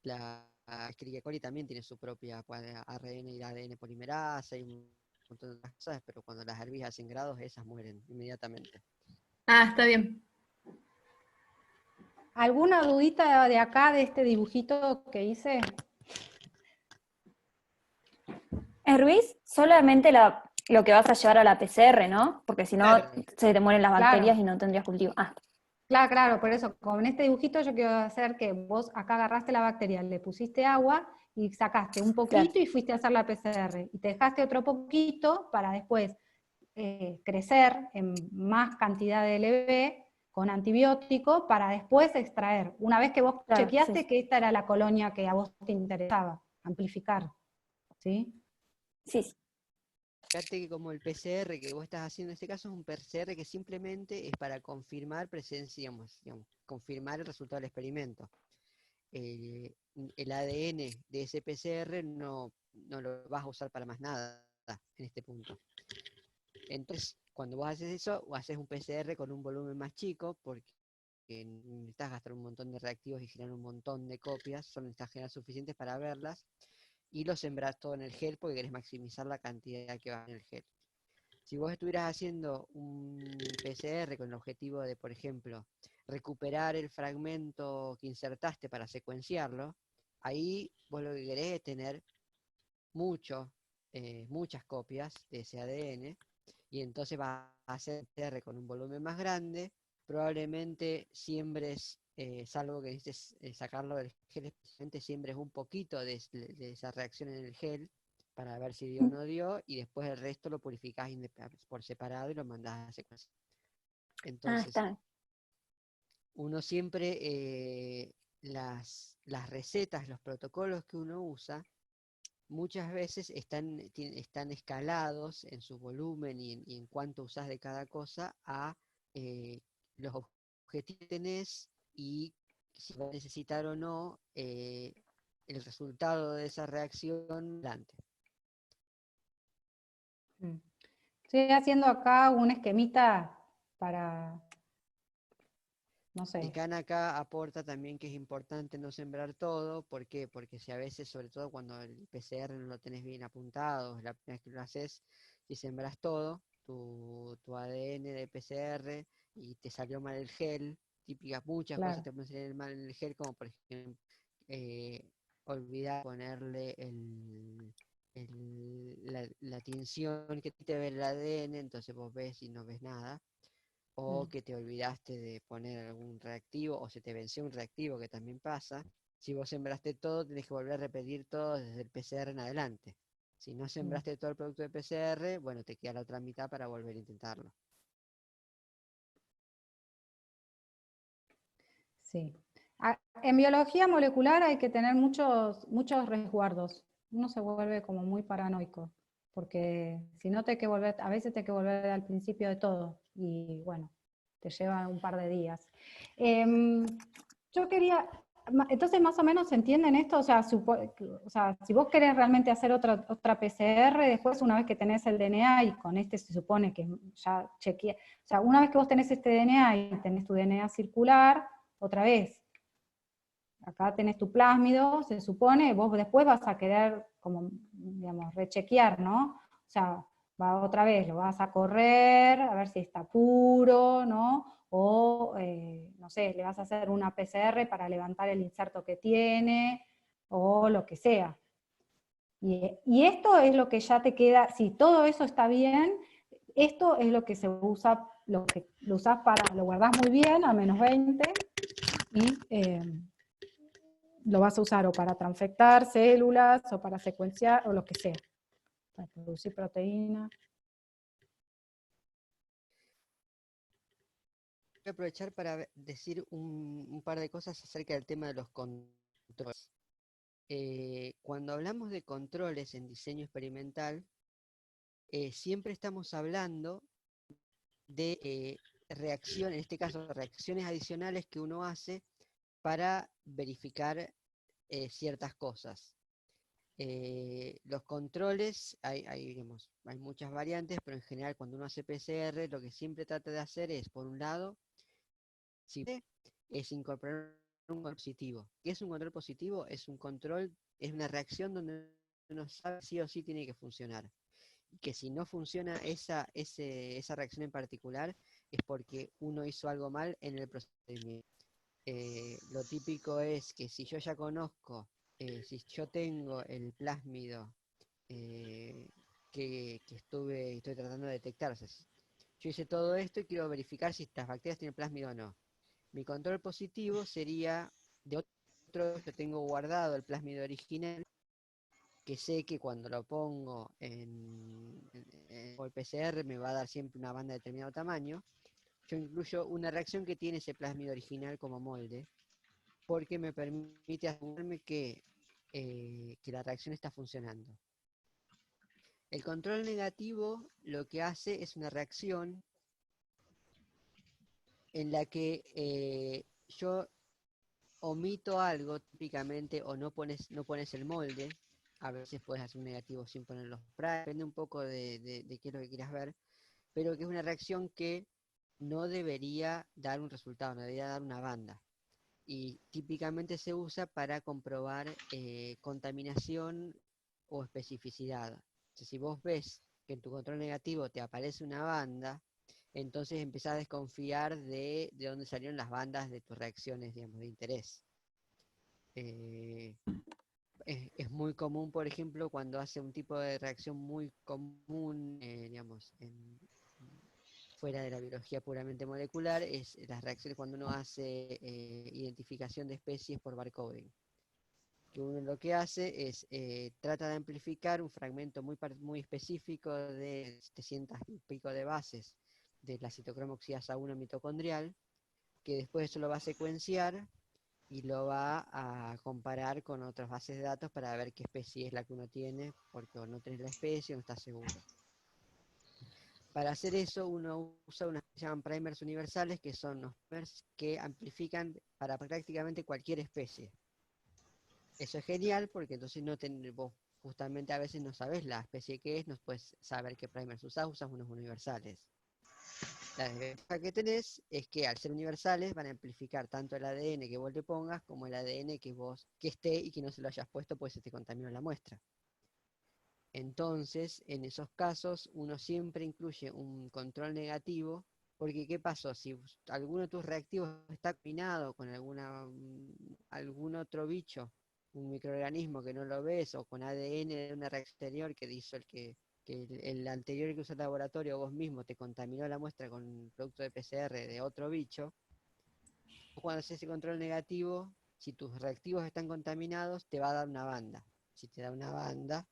la Escherichia coli también tiene su propia ARN y ADN polimerasa y un montón de otras cosas, pero cuando las hervís a 100 grados, esas mueren inmediatamente. Ah, está bien. ¿Alguna dudita de acá, de este dibujito que hice? Hervís solamente lo que vas a llevar a la PCR, ¿no? Porque si no, Claro. se te mueren las Claro. bacterias y no tendrías cultivo. Ah, Claro, por eso, con este dibujito yo quiero hacer que vos acá agarraste la bacteria, le pusiste agua y sacaste un poquito y fuiste a hacer la PCR. Y te dejaste otro poquito para después crecer en más cantidad de LB con antibiótico para después extraer. Una vez que vos claro, chequeaste sí. que esta era la colonia que a vos te interesaba, amplificar. ¿Sí? Sí, sí. Fíjate que como el PCR que vos estás haciendo en este caso es un PCR que simplemente es para confirmar presencia, digamos, confirmar el resultado del experimento. El ADN de ese PCR no lo vas a usar para más nada en este punto. Entonces, cuando vos haces eso, o haces un PCR con un volumen más chico, porque necesitas gastar un montón de reactivos y generar un montón de copias, solo necesitas generar suficientes para verlas, y lo sembrás todo en el gel porque querés maximizar la cantidad que va en el gel. Si vos estuvieras haciendo un PCR con el objetivo de, por ejemplo, recuperar el fragmento que insertaste para secuenciarlo, ahí vos lo que querés es tener muchas copias de ese ADN, y entonces vas a hacer PCR con un volumen más grande, probablemente siembres, salvo que necesites sacarlo del gel, especialmente siembres un poquito de esa reacción en el gel, para ver si dio o no dio, y después el resto lo purificás por separado y lo mandás a secuenciar. Entonces, está. uno siempre, las recetas, los protocolos que uno usa, muchas veces están escalados en su volumen y en cuánto usás de cada cosa a los objetivos que tenés y si va a necesitar o no el resultado de esa reacción delante. Mm. Estoy haciendo acá un esquemita para, no Y sé. Can acá aporta también que es importante no sembrar todo. ¿Por qué? Porque si a veces, sobre todo cuando el PCR no lo tenés bien apuntado, es la primera vez que lo haces, si sembras todo, tu ADN de PCR y te salió mal el gel, típicas muchas cosas Claro. te pueden salir mal en el gel, como por ejemplo, olvidar ponerle la tinción que te ve el ADN, entonces vos ves y no ves nada. O Mm. que te olvidaste de poner algún reactivo, o se te venció un reactivo, que también pasa. Si vos sembraste todo, tenés que volver a repetir todo desde el PCR en adelante. Si no sembraste todo el producto de PCR, bueno, te queda la otra mitad para volver a intentarlo. Sí. En biología molecular hay que tener muchos resguardos. Uno se vuelve como muy paranoico, porque si no te hay que volver, a veces te hay que volver al principio de todo, y bueno, te lleva un par de días. Yo quería, entonces más o menos se entienden esto, o sea, si vos querés realmente hacer otra PCR, después una vez que tenés el DNA, y con este se supone que ya chequea, o sea, una vez que vos tenés este DNA y tenés tu DNA circular, otra vez, acá tenés tu plásmido, se supone, vos después vas a querer, como, digamos, rechequear, ¿no? O sea, va otra vez, lo vas a correr, a ver si está puro, ¿no? O, no sé, le vas a hacer una PCR para levantar el inserto que tiene, o lo que sea. Y esto es lo que ya te queda, si todo eso está bien, esto es lo que se usa, lo usás para, lo guardás muy bien a -20, y lo vas a usar o para transfectar células, o para secuenciar, o lo que sea, para producir proteínas. Voy a aprovechar para decir un par de cosas acerca del tema de los controles. Cuando hablamos de controles en diseño experimental, siempre estamos hablando de reacciones, en este caso reacciones adicionales que uno hace para verificar ciertas cosas. Los controles, digamos, hay muchas variantes, pero en general cuando uno hace PCR, lo que siempre trata de hacer es, por un lado, es incorporar un control positivo. ¿Qué es un control positivo? Es un control, es una reacción donde uno sabe sí o sí tiene que funcionar. Y que si no funciona esa reacción en particular, es porque uno hizo algo mal en el procedimiento. Lo típico es que si yo ya conozco, si yo tengo el plásmido que estoy tratando de detectar, o sea, yo hice todo esto y quiero verificar si estas bacterias tienen plásmido o no. Mi control positivo sería de otro, yo tengo guardado el plásmido original, que sé que cuando lo pongo en el PCR me va a dar siempre una banda de determinado tamaño. Yo incluyo una reacción que tiene ese plásmido original como molde, porque me permite asegurarme que la reacción está funcionando. El control negativo lo que hace es una reacción en la que yo omito algo típicamente, o no pones el molde. A veces puedes hacer un negativo sin poner los primes, depende un poco de qué es lo que quieras ver, pero que es una reacción que no debería dar un resultado, no debería dar una banda. Y típicamente se usa para comprobar contaminación o especificidad. Entonces, si vos ves que en tu control negativo te aparece una banda, entonces empezás a desconfiar de dónde salieron las bandas de tus reacciones, digamos, de interés. Es muy común, por ejemplo, cuando hace un tipo de reacción muy común, digamos, fuera de la biología puramente molecular, es las reacciones cuando uno hace identificación de especies por barcoding. Que uno lo que hace es trata de amplificar un fragmento muy específico de 700 y pico de bases de la citocromo oxidasa 1 mitocondrial, que después eso lo va a secuenciar y lo va a comparar con otras bases de datos para ver qué especie es la que uno tiene, porque o no tenés la especie o no estás seguro. Para hacer eso uno usa unas que se llaman primers universales, que son unos primers que amplifican para prácticamente cualquier especie. Eso es genial porque entonces vos justamente a veces no sabes la especie que es, no puedes saber qué primers usas unos universales. La desventaja que tenés es que al ser universales van a amplificar tanto el ADN que vos le pongas como el ADN que esté y que no se lo hayas puesto, pues se te contaminó la muestra. Entonces, en esos casos, uno siempre incluye un control negativo, porque ¿qué pasó? Si alguno de tus reactivos está combinado con algún otro bicho, un microorganismo que no lo ves, o con ADN de una reacción exterior que hizo el anterior que usó el laboratorio, vos mismo te contaminó la muestra con un producto de PCR de otro bicho, cuando haces ese control negativo, si tus reactivos están contaminados, te va a dar una banda. Si te da una banda,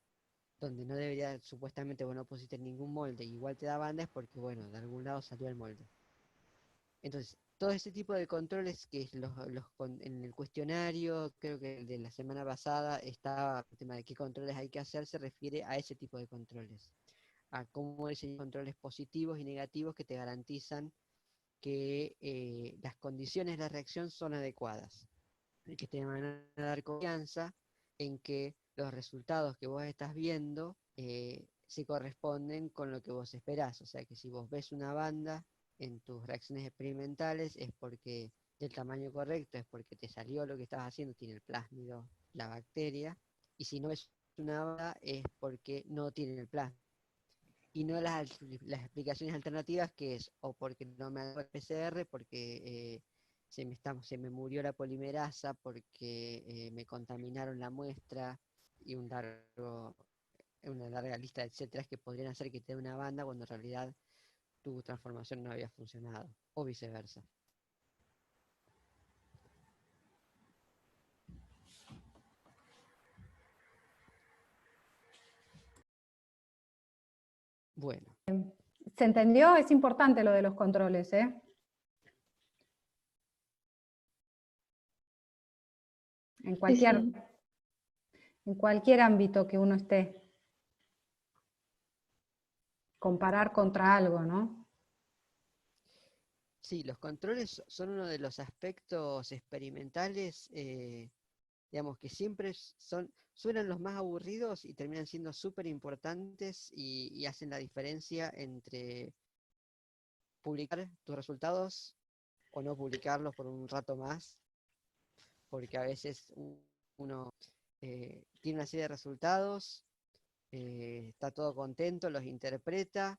donde no debería, supuestamente vos no pusiste ningún molde, igual te da banda, es porque, bueno, de algún lado salió el molde. Entonces, todo ese tipo de controles que en el cuestionario, creo que el de la semana pasada, estaba el tema de qué controles hay que hacer, se refiere a ese tipo de controles. A cómo diseñar controles positivos y negativos que te garantizan que las condiciones de la reacción son adecuadas. Y que te van a dar confianza en que los resultados que vos estás viendo se corresponden con lo que vos esperás. O sea que si vos ves una banda en tus reacciones experimentales es porque del tamaño correcto, es porque te salió lo que estabas haciendo, tiene el plásmido, la bacteria, y si no ves una banda es porque no tiene el plásmido. Y no las explicaciones alternativas, que es o porque no me hago el PCR, porque se me murió la polimerasa, porque me contaminaron la muestra, y una larga lista de etcétera que podrían hacer que te dé una banda cuando en realidad tu transformación no había funcionado, o viceversa. Bueno. ¿Se entendió? Es importante lo de los controles, ¿eh? En cualquier ámbito que uno esté. Comparar contra algo, ¿no? Sí, los controles son uno de los aspectos experimentales, digamos, que siempre suenan los más aburridos y terminan siendo súper importantes y hacen la diferencia entre publicar tus resultados o no publicarlos por un rato más, porque a veces uno tiene una serie de resultados, está todo contento, los interpreta,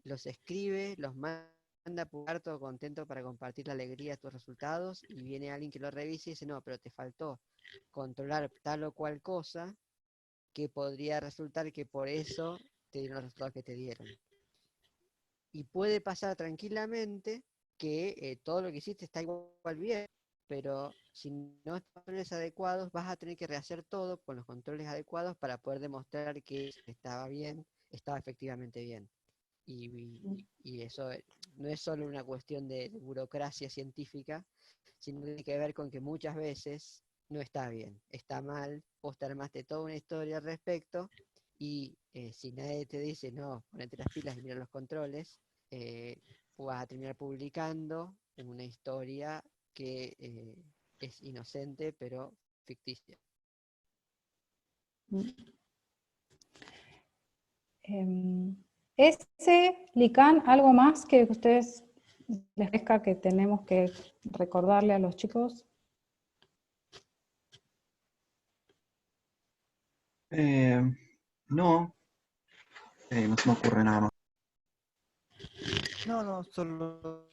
los escribe, los manda a publicar todo contento para compartir la alegría de tus resultados, y viene alguien que lo revise y dice, no, pero te faltó controlar tal o cual cosa, que podría resultar que por eso te dieron los resultados que te dieron. Y puede pasar tranquilamente que todo lo que hiciste está igual bien, pero si no estás con los controles adecuados, vas a tener que rehacer todo con los controles adecuados para poder demostrar que estaba bien, estaba efectivamente bien. Y eso no es solo una cuestión de burocracia científica, sino que tiene que ver con que muchas veces no está bien, está mal, vos te armaste toda una historia al respecto, y si nadie te dice, no, ponete las pilas y mira los controles, vas a terminar publicando una historia que es inocente, pero ficticia. Lican, ¿algo más que a ustedes les parezca que tenemos que recordarle a los chicos? No, no se me ocurre nada más. No, solo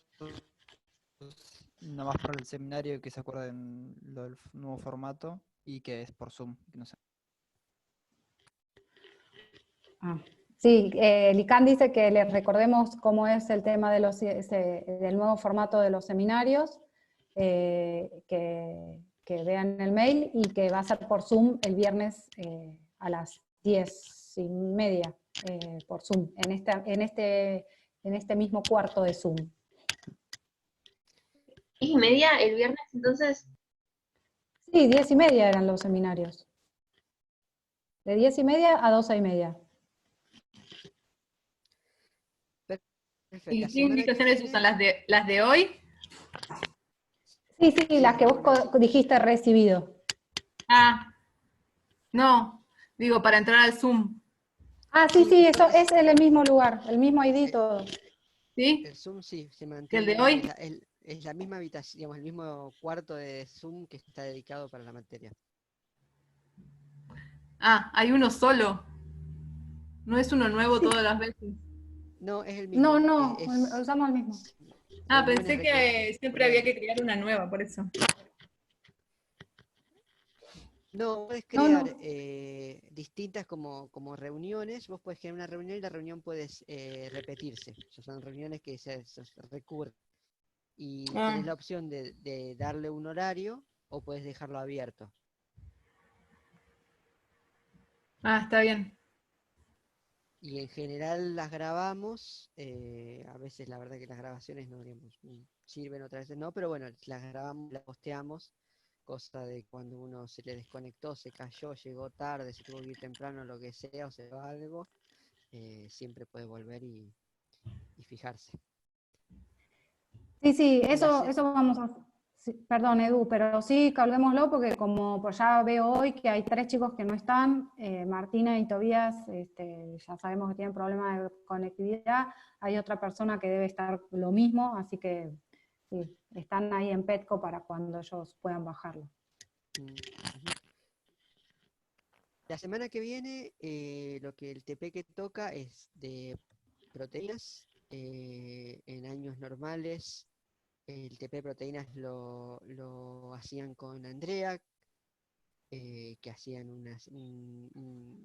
nada más para el seminario, que se acuerden lo del nuevo formato y que es por Zoom. No sé. Sí, Lican dice que les recordemos cómo es el tema de del nuevo formato de los seminarios, que vean el mail, y que va a ser por Zoom el viernes a las 10:30 por Zoom, en este mismo cuarto de Zoom. 10:30 el viernes, entonces. Sí, 10:30 eran los seminarios. De 10:30 a 12:30. Perfecto. ¿Y qué indicaciones usan? ¿Las de hoy? Sí, las que vos dijiste recibido. Ah, no. Digo, para entrar al Zoom. Ah, sí, sí, eso es el mismo lugar, el mismo ID todo. ¿Sí? El Zoom sí, se ¿Que mantiene. el de hoy? Es la misma habitación, digamos, el mismo cuarto de Zoom que está dedicado para la materia. Ah, hay uno solo. No es uno nuevo Sí. todas las veces. No, es el No, mismo. no, Es usamos el mismo. Ah, reuniones pensé que siempre había recurrentes. que crear una nueva, por eso. No, puedes No, crear no. distintas como reuniones. Vos podés crear una reunión y la reunión puede repetirse. O sea, son reuniones que se recurren. Y tenés Ah, la opción de darle un horario o puedes dejarlo abierto. está bien. Y en general las grabamos. A veces la verdad que las grabaciones no, digamos, sirven, otras veces no, pero bueno, las grabamos, las posteamos. Cosa de cuando uno se le desconectó, se cayó, llegó tarde, se tuvo que ir temprano, lo que sea, o se va algo, siempre puede volver y fijarse. Sí, sí, Y la eso vamos a... sí, perdón, Edu, pero sí, calvémoslo porque como pues ya veo hoy que hay 3 chicos que no están, Martina y Tobías, ya sabemos que tienen problemas de conectividad, hay otra persona que debe estar lo mismo, así que sí, están ahí en Petco para cuando ellos puedan bajarlo. Ujú. La semana que viene, lo que el TP que toca es de proteínas. En años normales, el TP de proteínas lo hacían con Andrea, que hacían un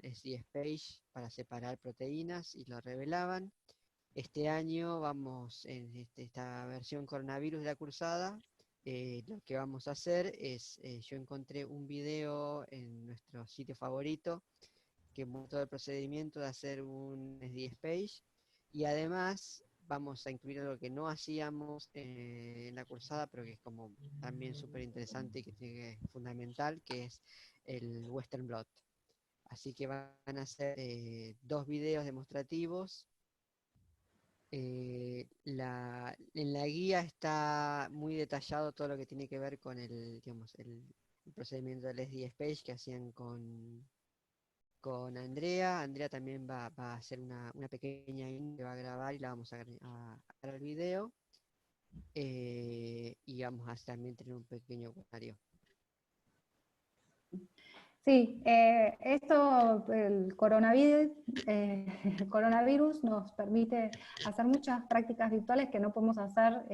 SDS page para separar proteínas y lo revelaban. Este año vamos en esta versión coronavirus de la cursada. Lo que vamos a hacer es, yo encontré un video en nuestro sitio favorito que muestra el procedimiento de hacer un SDS page y además vamos a incluir algo que no hacíamos en la cursada, pero que es como también súper interesante y que es fundamental, que es el Western Blot. Así que van a ser 2 videos demostrativos. En la guía está muy detallado todo lo que tiene que ver con digamos, el procedimiento del SDS page que hacían con Andrea. Andrea también va a hacer una pequeña que va a grabar y la vamos a grabar el video. Y vamos a también tener un pequeño cuestionario. Sí, el coronavirus nos permite hacer muchas prácticas virtuales que no podemos hacer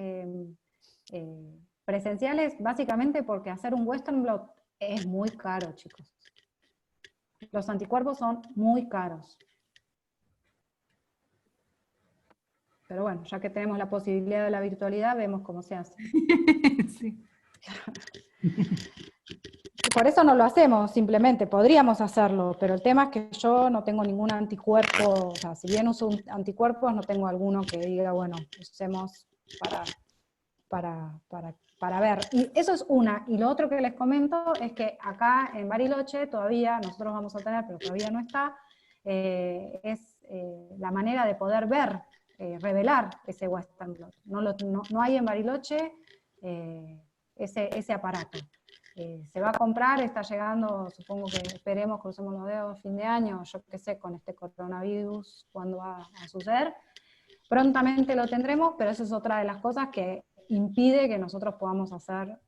presenciales, básicamente porque hacer un Western blot es muy caro, chicos. Los anticuerpos son muy caros. Pero bueno, ya que tenemos la posibilidad de la virtualidad, vemos cómo se hace. Sí. Por eso no lo hacemos, simplemente, podríamos hacerlo, pero el tema es que yo no tengo ningún anticuerpo, o sea, si bien uso anticuerpos, no tengo alguno que diga, bueno, usemos para ver. Y eso es una. Y lo otro que les comento es que acá en Bariloche todavía, nosotros vamos a tener, pero todavía no está, es la manera de poder ver, revelar ese Western blot. No hay en Bariloche ese aparato. Se va a comprar, está llegando, supongo que esperemos, crucemos los dedos, fin de año, yo qué sé, con este coronavirus, cuándo va a suceder. Prontamente lo tendremos, pero eso es otra de las cosas que impide que nosotros podamos hacer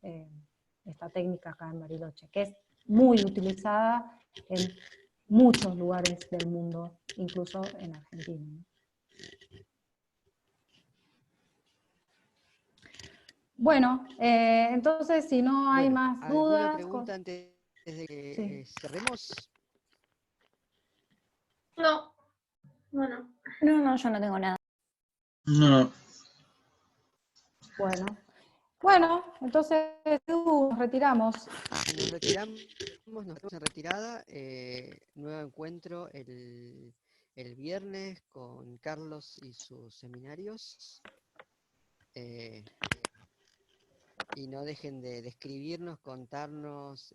esta técnica acá en Bariloche, que es muy utilizada en muchos lugares del mundo, incluso en Argentina. Bueno, entonces si no hay Bueno, más ¿alguna dudas... pregunta antes de que Sí. cerremos? No, bueno. No, yo no tengo nada. No, Bueno, entonces nos retiramos. Nos retiramos, nos quedamos en retirada. Nuevo encuentro el viernes con Carlos y sus seminarios. Y no dejen de escribirnos, contarnos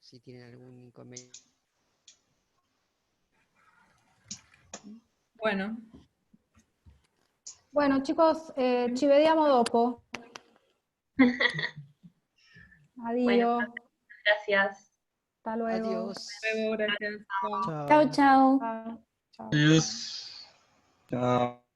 si tienen algún inconveniente. Bueno, chicos, ci vediamo dopo. Bueno, Adiós. gracias. Hasta luego. Adiós. Luego, gracias. Chao. Chao. Chau, chau. Chao. Chao. Adiós. Chao.